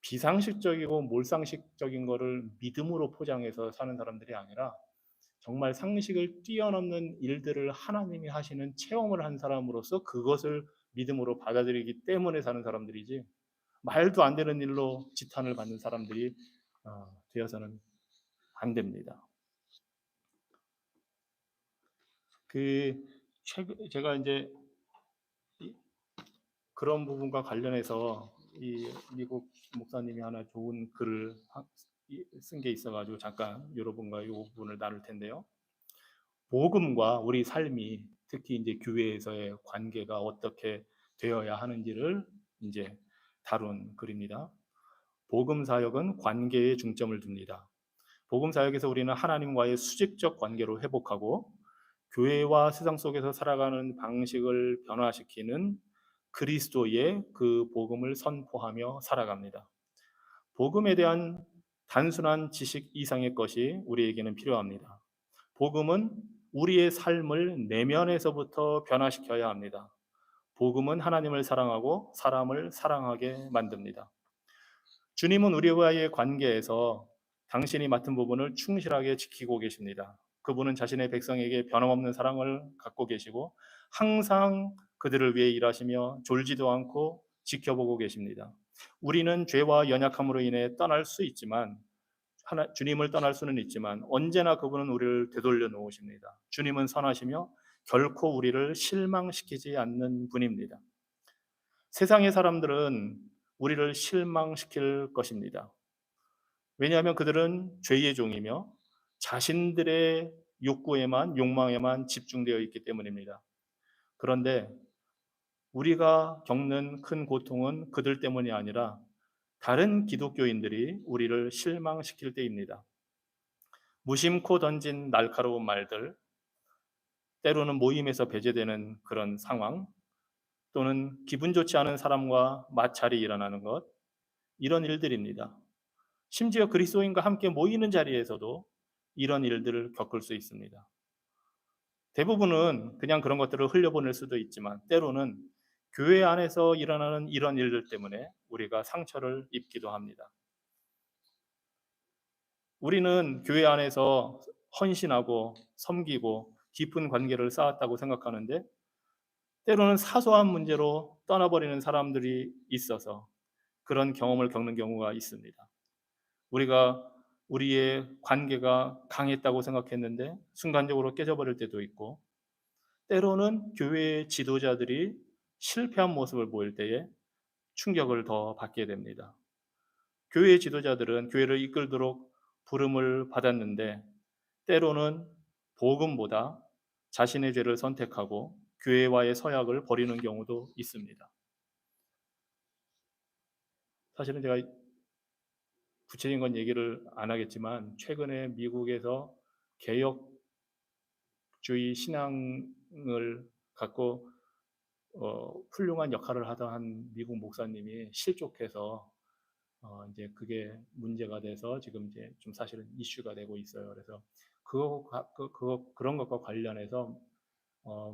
비상식적이고 몰상식적인 것을 믿음으로 포장해서 사는 사람들이 아니라 정말 상식을 뛰어넘는 일들을 하나님이 하시는 체험을 한 사람으로서 그것을 믿음으로 받아들이기 때문에 사는 사람들이지 말도 안 되는 일로 지탄을 받는 사람들이 되어서는 안 됩니다. 제가 이제 그런 부분과 관련해서 이 미국 목사님이 하나 좋은 글을 쓴 게 있어가지고 잠깐 여러분과 이 부분을 나눌 텐데요. 복음과 우리 삶이 특히 이제 교회에서의 관계가 어떻게 되어야 하는지를 이제 다룬 글입니다. 복음 사역은 관계에 중점을 둡니다. 복음 사역에서 우리는 하나님과의 수직적 관계로 회복하고 교회와 세상 속에서 살아가는 방식을 변화시키는 그리스도의 그 복음을 선포하며 살아갑니다. 복음에 대한 단순한 지식 이상의 것이 우리에게는 필요합니다. 복음은 우리의 삶을 내면에서부터 변화시켜야 합니다. 복음은 하나님을 사랑하고 사람을 사랑하게 만듭니다. 주님은 우리와의 관계에서 당신이 맡은 부분을 충실하게 지키고 계십니다. 그분은 자신의 백성에게 변함없는 사랑을 갖고 계시고 항상 그들을 위해 일하시며 졸지도 않고 지켜보고 계십니다. 우리는 죄와 연약함으로 인해 떠날 수 있지만 주님을 떠날 수는 있지만 언제나 그분은 우리를 되돌려 놓으십니다. 주님은 선하시며 결코 우리를 실망시키지 않는 분입니다. 세상의 사람들은 우리를 실망시킬 것입니다. 왜냐하면 그들은 죄의 종이며 자신들의 욕망에만 집중되어 있기 때문입니다. 그런데 우리가 겪는 큰 고통은 그들 때문이 아니라 다른 기독교인들이 우리를 실망시킬 때입니다. 무심코 던진 날카로운 말들, 때로는 모임에서 배제되는 그런 상황, 또는 기분 좋지 않은 사람과 마찰이 일어나는 것, 이런 일들입니다. 심지어 그리스도인과 함께 모이는 자리에서도 이런 일들을 겪을 수 있습니다. 대부분은 그냥 그런 것들을 흘려보낼 수도 있지만 때로는 교회 안에서 일어나는 이런 일들 때문에 우리가 상처를 입기도 합니다. 우리는 교회 안에서 헌신하고 섬기고 깊은 관계를 쌓았다고 생각하는데 때로는 사소한 문제로 떠나버리는 사람들이 있어서 그런 경험을 겪는 경우가 있습니다. 우리가 우리의 관계가 강했다고 생각했는데 순간적으로 깨져버릴 때도 있고, 때로는 교회의 지도자들이 실패한 모습을 보일 때에 충격을 더 받게 됩니다. 교회의 지도자들은 교회를 이끌도록 부름을 받았는데 때로는 복음보다 자신의 죄를 선택하고 교회와의 서약을 버리는 경우도 있습니다. 사실은 제가 구체적인 건 얘기를 안 하겠지만 최근에 미국에서 개혁주의 신앙을 갖고 훌륭한 역할을 하던 한 미국 목사님이 실족해서 이제 그게 문제가 돼서 지금 이제 좀 사실은 이슈가 되고 있어요. 그래서 그런 것과 관련해서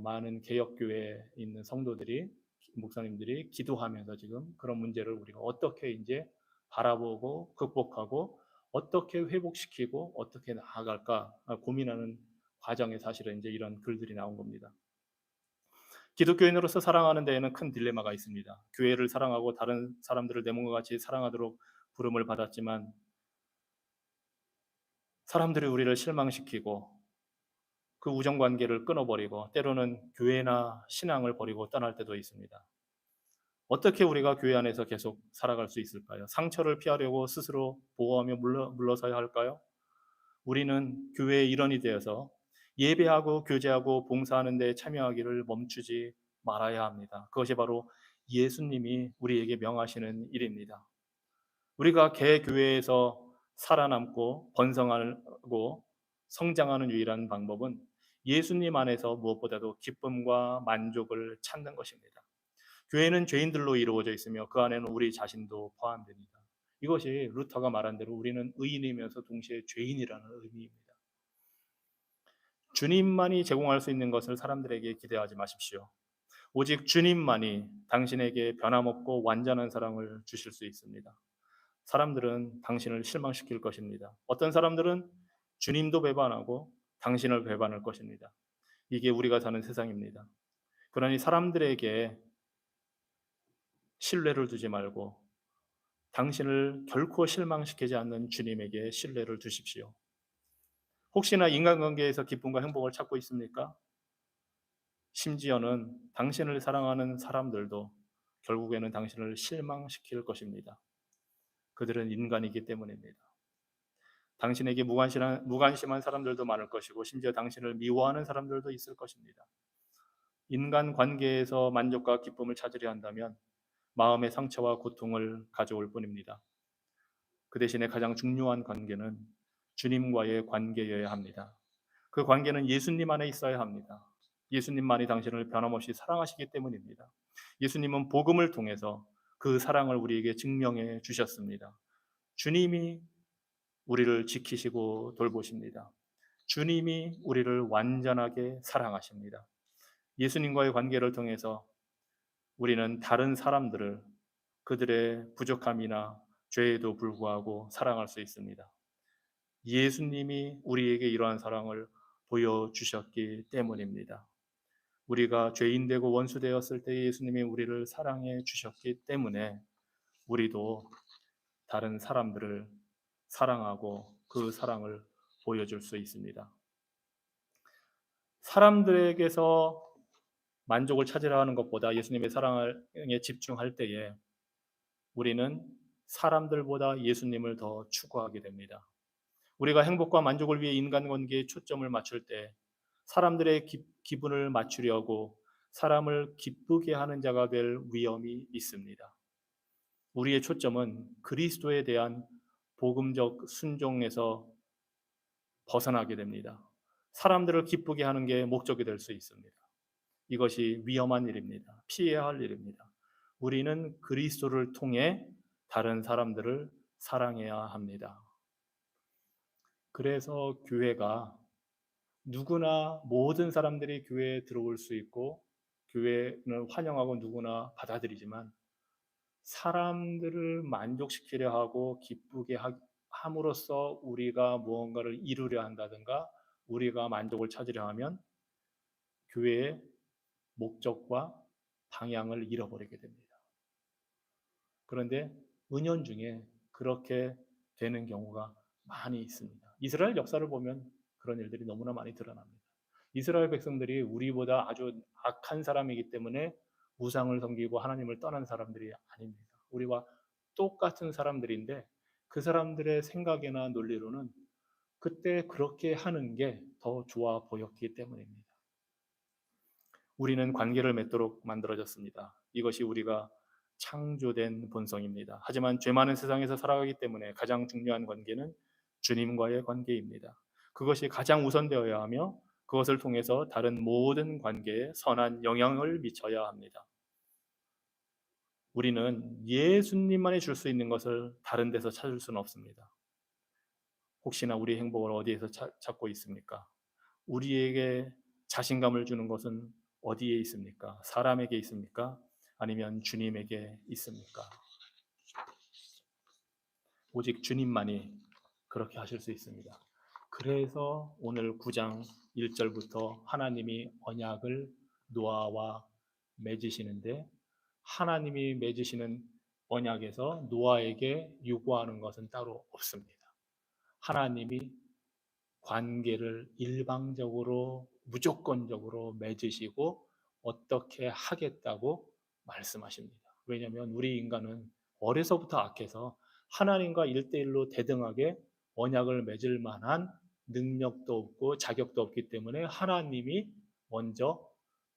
많은 개혁교회에 있는 성도들이 목사님들이 기도하면서 지금 그런 문제를 우리가 어떻게 이제 바라보고 극복하고 어떻게 회복시키고 어떻게 나아갈까 고민하는 과정에 사실은 이제 이런 글들이 나온 겁니다. 기독교인으로서 사랑하는 데에는 큰 딜레마가 있습니다. 교회를 사랑하고 다른 사람들을 내 몸과 같이 사랑하도록 부름을 받았지만 사람들이 우리를 실망시키고 그 우정 관계를 끊어버리고 때로는 교회나 신앙을 버리고 떠날 때도 있습니다. 어떻게 우리가 교회 안에서 계속 살아갈 수 있을까요? 상처를 피하려고 스스로 보호하며 물러서야 할까요? 우리는 교회의 일원이 되어서 예배하고 교제하고 봉사하는 데 참여하기를 멈추지 말아야 합니다. 그것이 바로 예수님이 우리에게 명하시는 일입니다. 우리가 개교회에서 살아남고 번성하고 성장하는 유일한 방법은 예수님 안에서 무엇보다도 기쁨과 만족을 찾는 것입니다. 교회는 죄인들로 이루어져 있으며 그 안에는 우리 자신도 포함됩니다. 이것이 루터가 말한 대로 우리는 의인이면서 동시에 죄인이라는 의미입니다. 주님만이 제공할 수 있는 것을 사람들에게 기대하지 마십시오. 오직 주님만이 당신에게 변함없고 완전한 사랑을 주실 수 있습니다. 사람들은 당신을 실망시킬 것입니다. 어떤 사람들은 주님도 배반하고 당신을 배반할 것입니다. 이게 우리가 사는 세상입니다. 그러니 사람들에게 신뢰를 두지 말고 당신을 결코 실망시키지 않는 주님에게 신뢰를 두십시오. 혹시나 인간관계에서 기쁨과 행복을 찾고 있습니까? 심지어는 당신을 사랑하는 사람들도 결국에는 당신을 실망시킬 것입니다. 그들은 인간이기 때문입니다. 당신에게 무관심한 사람들도 많을 것이고 심지어 당신을 미워하는 사람들도 있을 것입니다. 인간 관계에서 만족과 기쁨을 찾으려 한다면 마음의 상처와 고통을 가져올 뿐입니다. 그 대신에 가장 중요한 관계는 주님과의 관계여야 합니다. 그 관계는 예수님 안에 있어야 합니다. 예수님만이 당신을 변함없이 사랑하시기 때문입니다. 예수님은 복음을 통해서 그 사랑을 우리에게 증명해 주셨습니다. 주님이 우리를 지키시고 돌보십니다. 주님이 우리를 완전하게 사랑하십니다. 예수님과의 관계를 통해서 우리는 다른 사람들을 그들의 부족함이나 죄에도 불구하고 사랑할 수 있습니다. 예수님이 우리에게 이러한 사랑을 보여주셨기 때문입니다. 우리가 죄인 되고 원수 되었을 때 예수님이 우리를 사랑해 주셨기 때문에 우리도 다른 사람들을 사랑하고 그 사랑을 보여줄 수 있습니다. 사람들에게서 만족을 찾으려 하는 것보다 예수님의 사랑에 집중할 때에 우리는 사람들보다 예수님을 더 추구하게 됩니다. 우리가 행복과 만족을 위해 인간관계에 초점을 맞출 때 사람들의 기분을 맞추려고 사람을 기쁘게 하는 자가 될 위험이 있습니다. 우리의 초점은 그리스도에 대한 복음적 순종에서 벗어나게 됩니다. 사람들을 기쁘게 하는 게 목적이 될 수 있습니다. 이것이 위험한 일입니다. 피해야 할 일입니다. 우리는 그리스도를 통해 다른 사람들을 사랑해야 합니다. 그래서 교회가 누구나 모든 사람들이 교회에 들어올 수 있고 교회는 환영하고 누구나 받아들이지만 사람들을 만족시키려 하고 기쁘게 함으로써 우리가 무언가를 이루려 한다든가 우리가 만족을 찾으려 하면 교회의 목적과 방향을 잃어버리게 됩니다. 그런데 은연중에 그렇게 되는 경우가 많이 있습니다. 이스라엘 역사를 보면 그런 일들이 너무나 많이 드러납니다. 이스라엘 백성들이 우리보다 아주 악한 사람이기 때문에 우상을 섬기고 하나님을 떠난 사람들이 아닙니다. 우리와 똑같은 사람들인데 그 사람들의 생각이나 논리로는 그때 그렇게 하는 게 더 좋아 보였기 때문입니다. 우리는 관계를 맺도록 만들어졌습니다. 이것이 우리가 창조된 본성입니다. 하지만 죄 많은 세상에서 살아가기 때문에 가장 중요한 관계는 주님과의 관계입니다. 그것이 가장 우선되어야 하며 그것을 통해서 다른 모든 관계에 선한 영향을 미쳐야 합니다. 우리는 예수님만이 줄 수 있는 것을 다른 데서 찾을 수는 없습니다. 혹시나 우리 행복을 어디에서 찾고 있습니까? 우리에게 자신감을 주는 것은 어디에 있습니까? 사람에게 있습니까? 아니면 주님에게 있습니까? 오직 주님만이 그렇게 하실 수 있습니다. 그래서 오늘 9장 1절부터 하나님이 언약을 노아와 맺으시는데 하나님이 맺으시는 언약에서 노아에게 요구하는 것은 따로 없습니다. 하나님이 관계를 일방적으로 무조건적으로 맺으시고 어떻게 하겠다고 말씀하십니다. 왜냐하면 우리 인간은 어려서부터 악해서 하나님과 1대1로 대등하게 언약을 맺을 만한 능력도 없고 자격도 없기 때문에 하나님이 먼저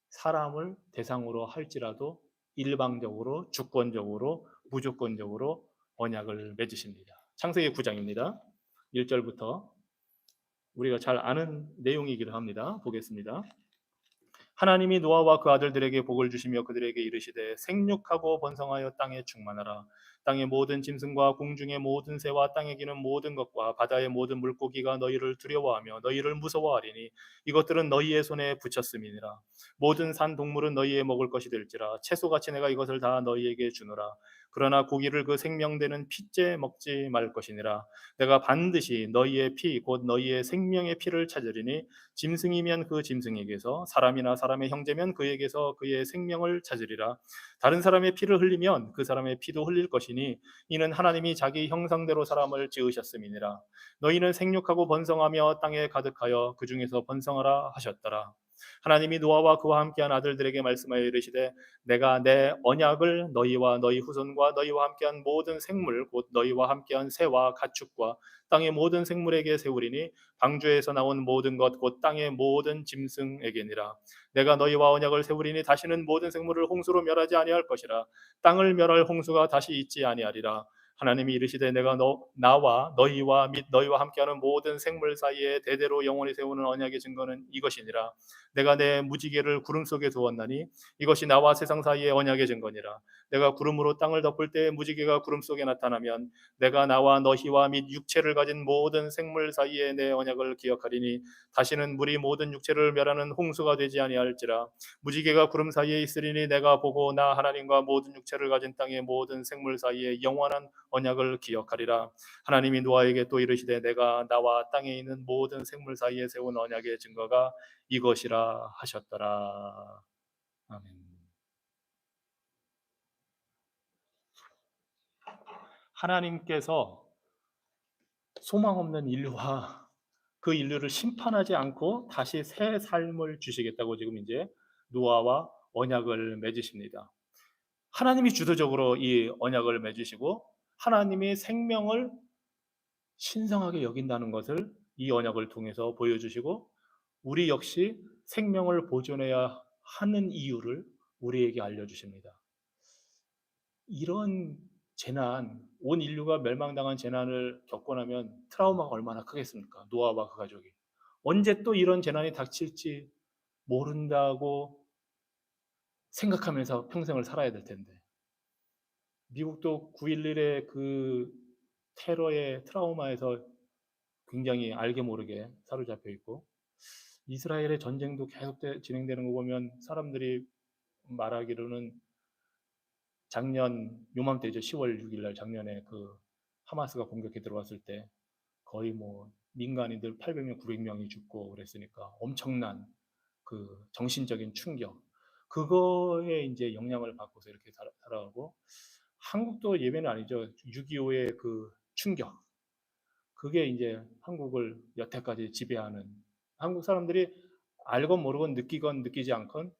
사람을 대상으로 할지라도 일방적으로 주권적으로 무조건적으로 언약을 맺으십니다. 창세기 9장입니다. 1절부터 우리가 잘 아는 내용이기도 합니다. 보겠습니다. 하나님이 노아와 그 아들들에게 복을 주시며 그들에게 이르시되 생육하고 번성하여 땅에 충만하라. 땅의 모든 짐승과 공중의 모든 새와 땅에 기는 모든 것과 바다의 모든 물고기가 너희를 두려워하며 너희를 무서워하리니 이것들은 너희의 손에 붙였음이니라. 모든 산 동물은 너희의 먹을 것이 될지라. 채소같이 내가 이것을 다 너희에게 주노라. 그러나 고기를 그 생명되는 피째 먹지 말 것이니라. 내가 반드시 너희의 피 곧 너희의 생명의 피를 찾으리니 짐승이면 그 짐승에게서 사람이나 사람의 형제면 그에게서 그의 생명을 찾으리라. 다른 사람의 피를 흘리면 그 사람의 피도 흘릴 것이니 이는 하나님이 자기 형상대로 사람을 지으셨음이니라. 너희는 생육하고 번성하며 땅에 가득하여 그 중에서 번성하라 하셨더라. 하나님이 노아와 그와 함께한 아들들에게 말씀하여 이르시되 내가 내 언약을 너희와 너희 후손과 너희와 함께한 모든 생물 곧 너희와 함께한 새와 가축과 땅의 모든 생물에게 세우리니 방주에서 나온 모든 것 곧 땅의 모든 짐승에게니라. 내가 너희와 언약을 세우리니 다시는 모든 생물을 홍수로 멸하지 아니할 것이라. 땅을 멸할 홍수가 다시 있지 아니하리라. 하나님이 이르시되 내가 나와 너희와 및 너희와 함께하는 모든 생물 사이에 대대로 영원히 세우는 언약의 증거는 이것이니라. 내가 내 무지개를 구름 속에 두었나니 이것이 나와 세상 사이의 언약의 증거니라. 내가 구름으로 땅을 덮을 때 무지개가 구름 속에 나타나면 내가 나와 너희와 및 육체를 가진 모든 생물 사이에 내 언약을 기억하리니 다시는 물이 모든 육체를 멸하는 홍수가 되지 아니할지라. 무지개가 구름 사이에 있으리니 내가 보고 나 하나님과 모든 육체를 가진 땅의 모든 생물 사이에 영원한 언약을 기억하리라. 하나님이 노아에게 또 이르시되 내가 나와 땅에 있는 모든 생물 사이에 세운 언약의 증거가 이것이라 하셨더라. 아멘. 하나님께서 소망 없는 인류와 그 인류를 심판하지 않고 다시 새 삶을 주시겠다고 지금 이제 노아와 언약을 맺으십니다. 하나님이 주도적으로 이 언약을 맺으시고 하나님이 생명을 신성하게 여긴다는 것을 이 언약을 통해서 보여주시고 우리 역시 생명을 보존해야 하는 이유를 우리에게 알려주십니다. 이런 재난, 온 인류가 멸망당한 재난을 겪고 나면 트라우마가 얼마나 크겠습니까? 노아와 그 가족이. 언제 또 이런 재난이 닥칠지 모른다고 생각하면서 평생을 살아야 될 텐데. 미국도 9.11의 그 테러의 트라우마에서 굉장히 알게 모르게 사로잡혀 있고, 이스라엘의 전쟁도 계속 진행되는 거 보면 사람들이 말하기로는 작년 요맘때죠. 10월 6일 날 작년에 그 하마스가 공격해 들어왔을 때 거의 뭐 민간인들 800명, 900명이 죽고 그랬으니까 엄청난 그 정신적인 충격. 그거에 이제 영향을 받고서 이렇게 살아가고, 한국도 예외는 아니죠. 6.25의 그 충격. 그게 이제 한국을 여태까지 지배하는, 한국 사람들이 알건 모르건 느끼건 느끼지 않건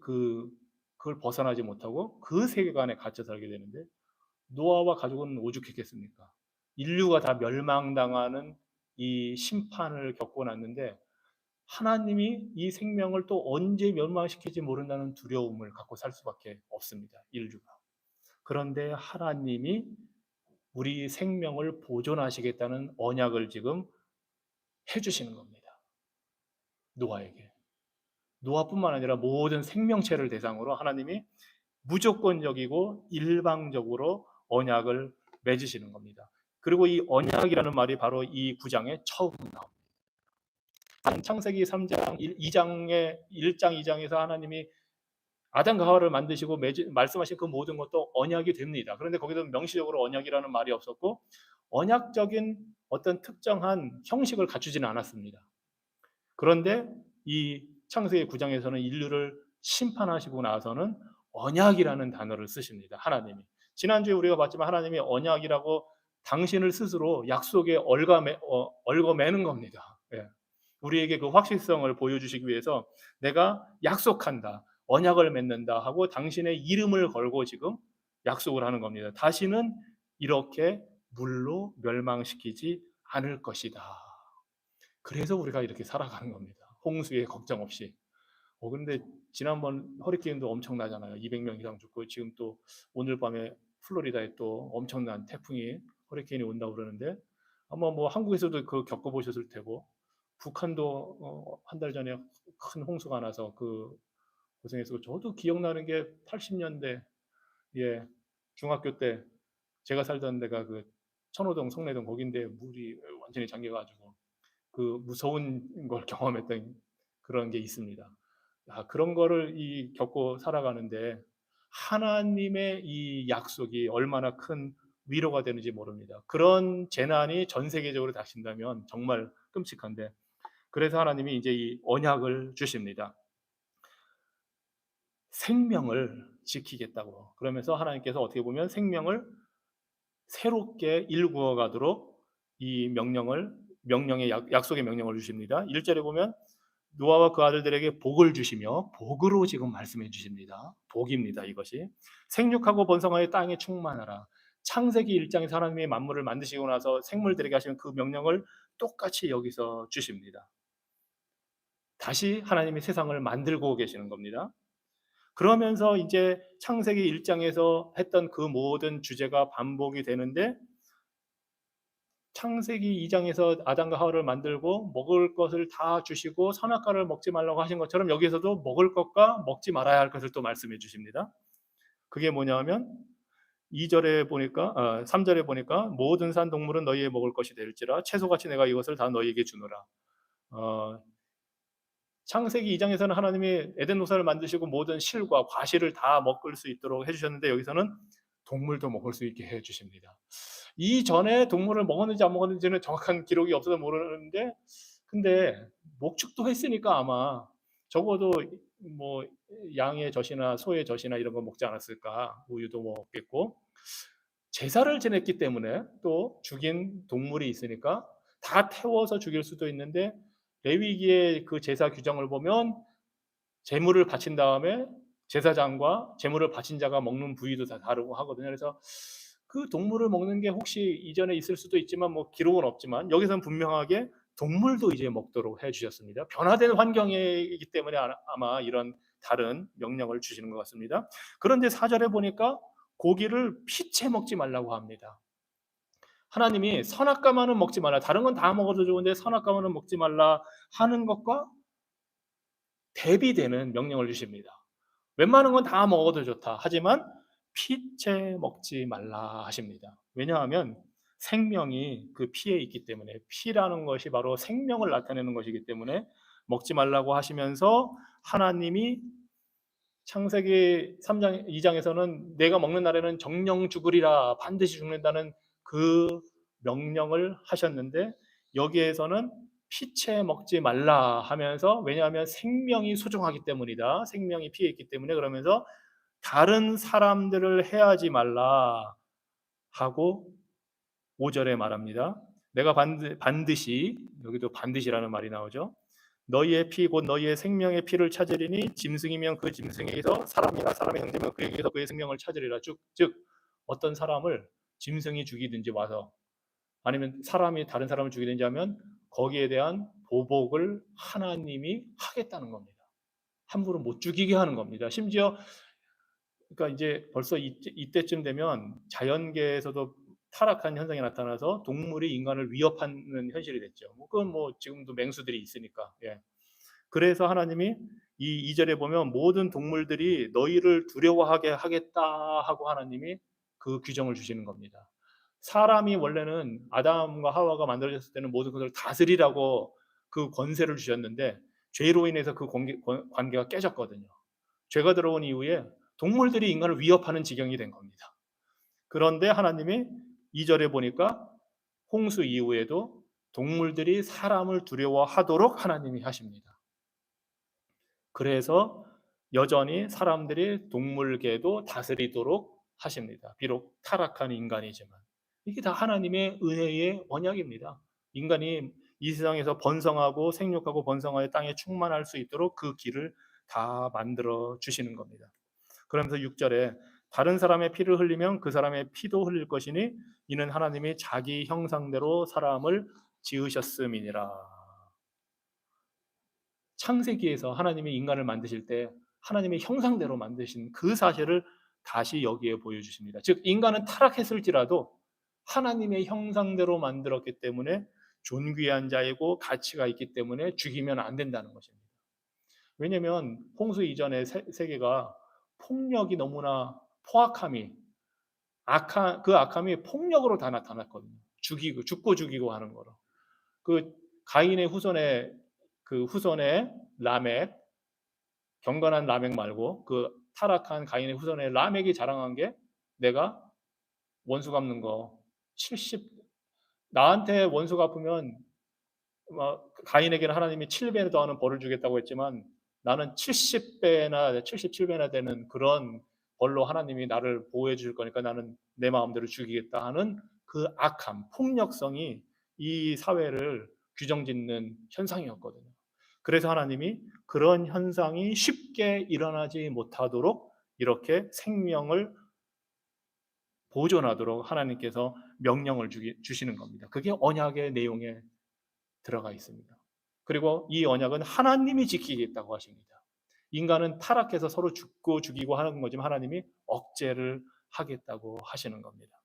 그걸 벗어나지 못하고 그 세계관에 갇혀 살게 되는데, 노아와 가족은 오죽했겠습니까? 인류가 다 멸망당하는 이 심판을 겪고 났는데 하나님이 이 생명을 또 언제 멸망시킬지 모른다는 두려움을 갖고 살 수밖에 없습니다. 인류가. 그런데 하나님이 우리 생명을 보존하시겠다는 언약을 지금 해주시는 겁니다. 노아에게. 노아뿐만 아니라 모든 생명체를 대상으로 하나님이 무조건적이고 일방적으로 언약을 맺으시는 겁니다. 그리고 이 언약이라는 말이 바로 이 9장에 처음 나옵니다. 창세기 3장 2장의 1장 2장에서 하나님이 아담과 하와를 만드시고 말씀하신 그 모든 것도 언약이 됩니다. 그런데 거기서 명시적으로 언약이라는 말이 없었고 언약적인 어떤 특정한 형식을 갖추지는 않았습니다. 그런데 이 창세기 9장에서는 인류를 심판하시고 나서는 언약이라는 단어를 쓰십니다. 하나님이. 지난주에 우리가 봤지만 하나님이 언약이라고 당신을 스스로 약속에 얽어매는 겁니다. 예. 우리에게 그 확실성을 보여주시기 위해서 내가 약속한다, 언약을 맺는다 하고 당신의 이름을 걸고 지금 약속을 하는 겁니다. 다시는 이렇게 물로 멸망시키지 않을 것이다. 그래서 우리가 이렇게 살아가는 겁니다. 홍수에 걱정 없이. 근데 지난번 허리케인도 엄청나잖아요. 200명 이상 죽고 지금 또 오늘 밤에 플로리다에 또 엄청난 태풍이 허리케인이 온다고 그러는데 아마 뭐 한국에서도 그 겪어보셨을 테고 북한도 한 달 전에 큰 홍수가 나서 그 고생했고 저도 기억나는 게 80년대 예 중학교 때 제가 살던 데가 그 천호동 성내동 거긴데 물이 완전히 잠겨가지고 그 무서운 걸 경험했던 그런 게 있습니다. 그런 거를 겪고 살아가는데 하나님의 이 약속이 얼마나 큰 위로가 되는지 모릅니다. 그런 재난이 전 세계적으로 닥친다면 정말 끔찍한데 그래서 하나님이 이제 이 언약을 주십니다. 생명을 지키겠다고. 그러면서 하나님께서 어떻게 보면 생명을 새롭게 일구어 가도록 이 명령의 약속의 명령을 주십니다. 1절에 보면 노아와 그 아들들에게 복을 주시며 복으로 지금 말씀해 주십니다. 복입니다. 이것이 생육하고 번성하여 땅에 충만하라. 창세기 1장에서 하나님이 만물을 만드시고 나서 생물들에게 하시는 그 명령을 똑같이 여기서 주십니다. 다시 하나님이 세상을 만들고 계시는 겁니다. 그러면서 이제 창세기 1장에서 했던 그 모든 주제가 반복이 되는데 창세기 2장에서 아담과 하와를 만들고 먹을 것을 다 주시고 선악과를 먹지 말라고 하신 것처럼 여기에서도 먹을 것과 먹지 말아야 할 것을 또 말씀해 주십니다. 그게 뭐냐면 2절에 보니까 3절에 보니까 모든 산 동물은 너희의 먹을 것이 될지라 채소같이 내가 이것을 다 너희에게 주노라. 창세기 2장에서는 하나님이 에덴 노사를 만드시고 모든 실과 과실을 다 먹을 수 있도록 해주셨는데 여기서는 동물도 먹을 수 있게 해주십니다. 이전에 동물을 먹었는지 안 먹었는지는 정확한 기록이 없어서 모르는데 근데 목축도 했으니까 아마 적어도 뭐 양의 젖이나 소의 젖이나 이런 거 먹지 않았을까. 우유도 먹겠고 제사를 지냈기 때문에 또 죽인 동물이 있으니까 다 태워서 죽일 수도 있는데 레위기의 그 제사 규정을 보면 제물을 바친 다음에 제사장과 제물을 바친 자가 먹는 부위도 다 다르고 하거든요. 그래서 그 동물을 먹는 게 혹시 이전에 있을 수도 있지만 뭐 기록은 없지만 여기서는 분명하게 동물도 이제 먹도록 해주셨습니다. 변화된 환경이기 때문에 아마 이런 다른 명령을 주시는 것 같습니다. 그런데 4절에 보니까 고기를 피채 먹지 말라고 합니다. 하나님이 선악과만은 먹지 말라. 다른 건 다 먹어도 좋은데 선악과만은 먹지 말라 하는 것과 대비되는 명령을 주십니다. 웬만한 건 다 먹어도 좋다. 하지만 피채 먹지 말라 하십니다. 왜냐하면 생명이 그 피에 있기 때문에, 피라는 것이 바로 생명을 나타내는 것이기 때문에 먹지 말라고 하시면서 하나님이 창세기 3장 2장에서는 내가 먹는 날에는 정령 죽으리라, 반드시 죽는다는 그 명령을 하셨는데, 여기에서는 피채 먹지 말라 하면서, 왜냐하면 생명이 소중하기 때문이다, 생명이 피해 있기 때문에, 그러면서 다른 사람들을 해하지 말라 하고 5절에 말합니다. 내가 반드시, 여기도 반드시라는 말이 나오죠. 너희의 피 곧 너희의 생명의 피를 찾으리니 짐승이면 그 짐승에게서, 사람이나 사람의 형제면 그에게서 그의 생명을 찾으리라. 즉 어떤 사람을 짐승이 죽이든지 와서, 아니면 사람이 다른 사람을 죽이든지 하면 거기에 대한 보복을 하나님이 하겠다는 겁니다. 함부로 못 죽이게 하는 겁니다. 심지어 그러니까 이제 벌써 이때쯤 되면 자연계에서도 타락한 현상이 나타나서 동물이 인간을 위협하는 현실이 됐죠. 그건 뭐 지금도 맹수들이 있으니까. 예. 그래서 하나님이 이 2절에 보면 모든 동물들이 너희를 두려워하게 하겠다 하고 하나님이 그 규정을 주시는 겁니다. 사람이 원래는 아담과 하와가 만들어졌을 때는 모든 것을 다스리라고 그 권세를 주셨는데, 죄로 인해서 그 관계가 깨졌거든요. 죄가 들어온 이후에 동물들이 인간을 위협하는 지경이 된 겁니다. 그런데 하나님이 2절에 보니까 홍수 이후에도 동물들이 사람을 두려워하도록 하나님이 하십니다. 그래서 여전히 사람들이 동물계도 다스리도록 하십니다. 비록 타락한 인간이지만. 이게 다 하나님의 은혜의 언약입니다. 인간이 이 세상에서 번성하고 생육하고 번성하여 땅에 충만할 수 있도록 그 길을 다 만들어 주시는 겁니다. 그러면서 6절에 다른 사람의 피를 흘리면 그 사람의 피도 흘릴 것이니 이는 하나님이 자기 형상대로 사람을 지으셨음이니라. 창세기에서 하나님이 인간을 만드실 때 하나님의 형상대로 만드신 그 사실을 다시 여기에 보여주십니다. 즉 인간은 타락했을지라도 하나님의 형상대로 만들었기 때문에 존귀한 자이고 가치가 있기 때문에 죽이면 안 된다는 것입니다. 왜냐하면 홍수 이전의 세계가 폭력이 너무나, 포악함이, 그 악함이 폭력으로 다 나타났거든요. 죽고 죽이고 하는 거로. 그 가인의 후손의 그 후손의 라멕, 경건한 라멕 말고 그 타락한 가인의 후손의 라멕이 자랑한 게, 내가 원수 갚는 거 70, 나한테 원수 갚으면 가인에게는 하나님이 7배 더하는 벌을 주겠다고 했지만 나는 70배나 77배나 되는 그런 벌로 하나님이 나를 보호해 줄 거니까 나는 내 마음대로 죽이겠다 하는 그 악함, 폭력성이 이 사회를 규정짓는 현상이었거든요. 그래서 하나님이 그런 현상이 쉽게 일어나지 못하도록 이렇게 생명을 보존하도록 하나님께서 명령을 주시는 겁니다. 그게 언약의 내용에 들어가 있습니다. 그리고 이 언약은 하나님이 지키겠다고 하십니다. 인간은 타락해서 서로 죽고 죽이고 하는 거지만 하나님이 억제를 하겠다고 하시는 겁니다.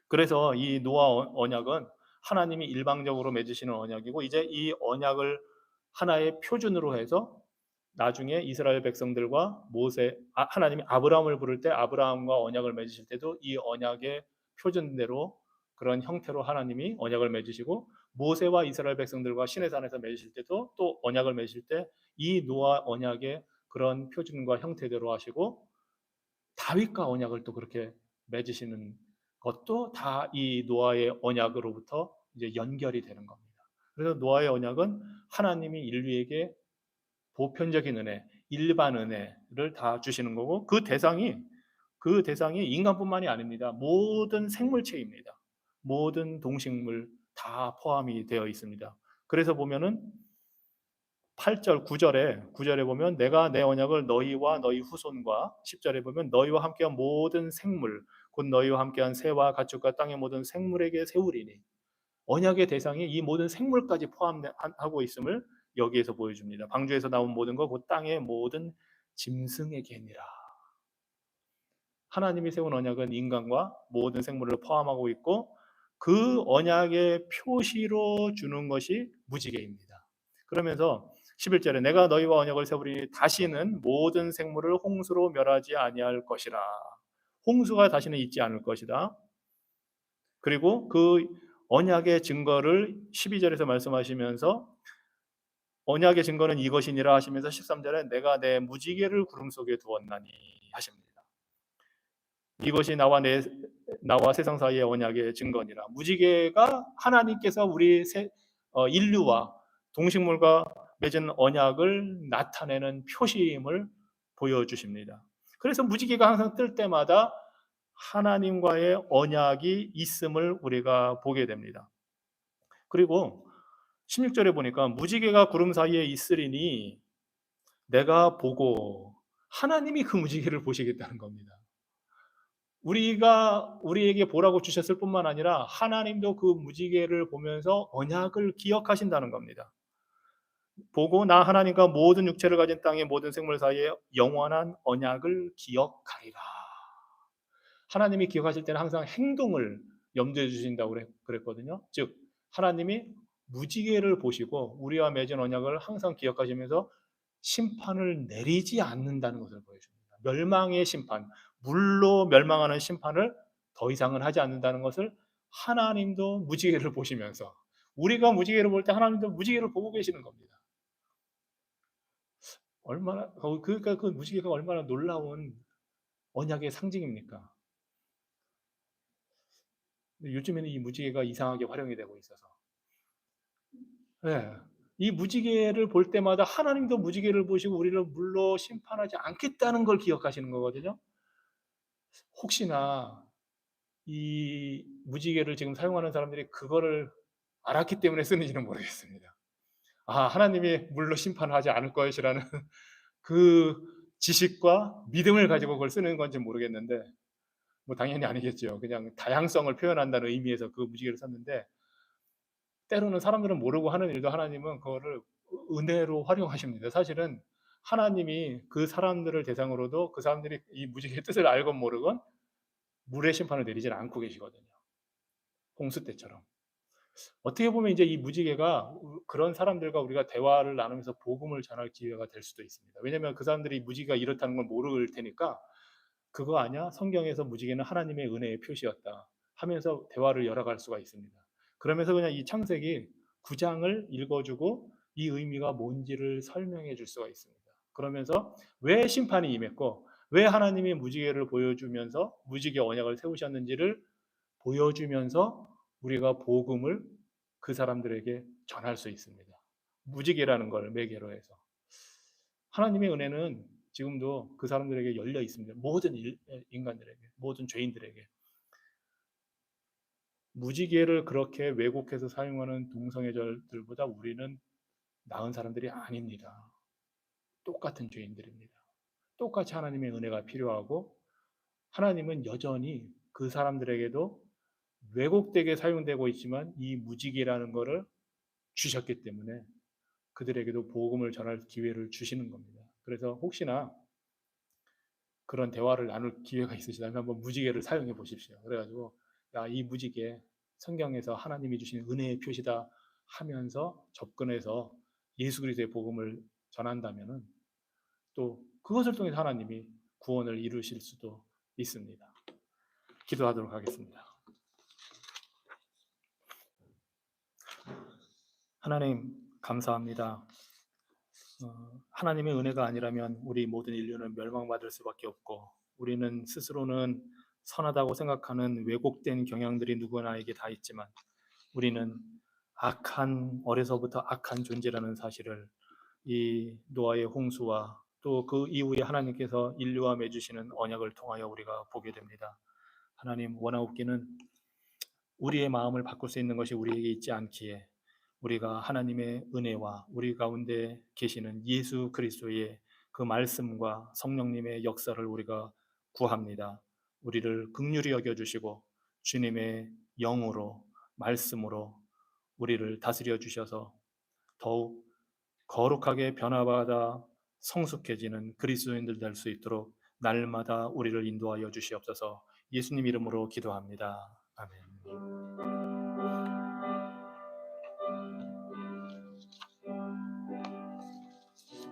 그래서 이 노아 언약은 하나님이 일방적으로 맺으시는 언약이고, 이제 이 언약을 하나의 표준으로 해서 나중에 이스라엘 백성들과 하나님이 아브라함을 부를 때 아브라함과 언약을 맺으실 때도 이 언약의 표준대로 그런 형태로 하나님이 언약을 맺으시고, 모세와 이스라엘 백성들과 시내산에서 맺으실 때도 또 언약을 맺으실 때 이 노아 언약의 그런 표준과 형태대로 하시고, 다윗과 언약을 또 그렇게 맺으시는 것도 다 이 노아의 언약으로부터 이제 연결이 되는 겁니다. 그래서 노아의 언약은 하나님이 인류에게 보편적인 은혜, 일반 은혜를 다 주시는 거고, 그 대상이 인간뿐만이 아닙니다. 모든 생물체입니다. 모든 동식물 다 포함이 되어 있습니다. 그래서 보면은 8절, 9절에 보면 내가 내 언약을 너희와 너희 후손과, 10절에 보면 너희와 함께한 모든 생물 곧 너희와 함께한 새와 가축과 땅의 모든 생물에게 세우리니, 언약의 대상이 이 모든 생물까지 포함하고 있음을 여기에서 보여줍니다. 방주에서 나온 모든 것 곧 땅의 모든 짐승에게니라. 하나님이 세운 언약은 인간과 모든 생물을 포함하고 있고, 그 언약의 표시로 주는 것이 무지개입니다. 그러면서 11절에 내가 너희와 언약을 세우리니 다시는 모든 생물을 홍수로 멸하지 아니할 것이라. 홍수가 다시는 있지 않을 것이다. 그리고 그 언약의 증거를 12절에서 말씀하시면서 언약의 증거는 이것이니라 하시면서 13절에 내가 내 무지개를 구름 속에 두었나니 하십니다. 이것이 나와 세상 사이의 언약의 증거니라. 무지개가 하나님께서 인류와 동식물과 맺은 언약을 나타내는 표시임을 보여주십니다. 그래서 무지개가 항상 뜰 때마다 하나님과의 언약이 있음을 우리가 보게 됩니다. 그리고 16절에 보니까 무지개가 구름 사이에 있으리니 내가 보고, 하나님이 그 무지개를 보시겠다는 겁니다. 우리가 우리에게 보라고 주셨을 뿐만 아니라 하나님도 그 무지개를 보면서 언약을 기억하신다는 겁니다. 보고 나 하나님과 모든 육체를 가진 땅의 모든 생물 사이에 영원한 언약을 기억하리라. 하나님이 기억하실 때는 항상 행동을 염두에 주신다고 그랬거든요. 즉 하나님이 무지개를 보시고 우리와 맺은 언약을 항상 기억하시면서 심판을 내리지 않는다는 것을 보여줍니다. 멸망의 심판, 물로 멸망하는 심판을 더 이상은 하지 않는다는 것을 하나님도 무지개를 보시면서, 우리가 무지개를 볼 때 하나님도 무지개를 보고 계시는 겁니다. 그러니까 그 무지개가 얼마나 놀라운 언약의 상징입니까? 요즘에는 이 무지개가 이상하게 활용이 되고 있어서, 네. 이 무지개를 볼 때마다 하나님도 무지개를 보시고 우리를 물로 심판하지 않겠다는 걸 기억하시는 거거든요. 혹시나 이 무지개를 지금 사용하는 사람들이 그거를 알았기 때문에 쓰는지는 모르겠습니다. 하나님이 물로 심판하지 않을 것이라는 그 지식과 믿음을 가지고 그걸 쓰는 건지 모르겠는데, 뭐 당연히 아니겠죠. 그냥 다양성을 표현한다는 의미에서 그 무지개를 썼는데, 때로는 사람들은 모르고 하는 일도 하나님은 그거를 은혜로 활용하십니다. 사실은 하나님이 그 사람들을 대상으로도 그 사람들이 이 무지개의 뜻을 알건 모르건 물의 심판을 내리지 않고 계시거든요. 홍수 때처럼. 어떻게 보면 이제 이 무지개가 그런 사람들과 우리가 대화를 나누면서 복음을 전할 기회가 될 수도 있습니다. 왜냐하면 그 사람들이 무지개가 이렇다는 걸 모를 테니까 그거 아니야? 성경에서 무지개는 하나님의 은혜의 표시였다 하면서 대화를 열어갈 수가 있습니다. 그러면서 그냥 이 창세기 9장을 읽어주고 이 의미가 뭔지를 설명해 줄 수가 있습니다. 그러면서 왜 심판이 임했고 왜 하나님이 무지개를 보여주면서 무지개 언약을 세우셨는지를 보여주면서 우리가 복음을 그 사람들에게 전할 수 있습니다. 무지개라는 걸 매개로 해서. 하나님의 은혜는 지금도 그 사람들에게 열려 있습니다. 모든 인간들에게, 모든 죄인들에게. 무지개를 그렇게 왜곡해서 사용하는 동성애자들보다 우리는 나은 사람들이 아닙니다. 똑같은 죄인들입니다. 똑같이 하나님의 은혜가 필요하고 하나님은 여전히 그 사람들에게도 왜곡되게 사용되고 있지만 이 무지개라는 것을 주셨기 때문에 그들에게도 복음을 전할 기회를 주시는 겁니다. 그래서 혹시나 그런 대화를 나눌 기회가 있으시다면 한번 무지개를 사용해 보십시오. 그래가지고 이 무지개 성경에서 하나님이 주신 은혜의 표시다 하면서 접근해서 예수 그리스도의 복음을 전한다면은 또 그것을 통해서 하나님이 구원을 이루실 수도 있습니다. 기도하도록 하겠습니다. 하나님 감사합니다. 하나님의 은혜가 아니라면 우리 모든 인류는 멸망받을 수밖에 없고 우리는 스스로는 선하다고 생각하는 왜곡된 경향들이 누구나에게 다 있지만 우리는 어려서부터 악한 존재라는 사실을 이 노아의 홍수와 또 그 이후에 하나님께서 인류와 맺으시는 언약을 통하여 우리가 보게 됩니다. 하나님, 원하옵기는 우리의 마음을 바꿀 수 있는 것이 우리에게 있지 않기에 우리가 하나님의 은혜와 우리 가운데 계시는 예수 그리스도의 그 말씀과 성령님의 역사를 우리가 구합니다. 우리를 긍휼히 여겨주시고 주님의 영으로 말씀으로 우리를 다스려 주셔서 더욱 거룩하게 변화받아 성숙해지는 그리스도인들 될 수 있도록 날마다 우리를 인도하여 주시옵소서. 예수님 이름으로 기도합니다. 아멘.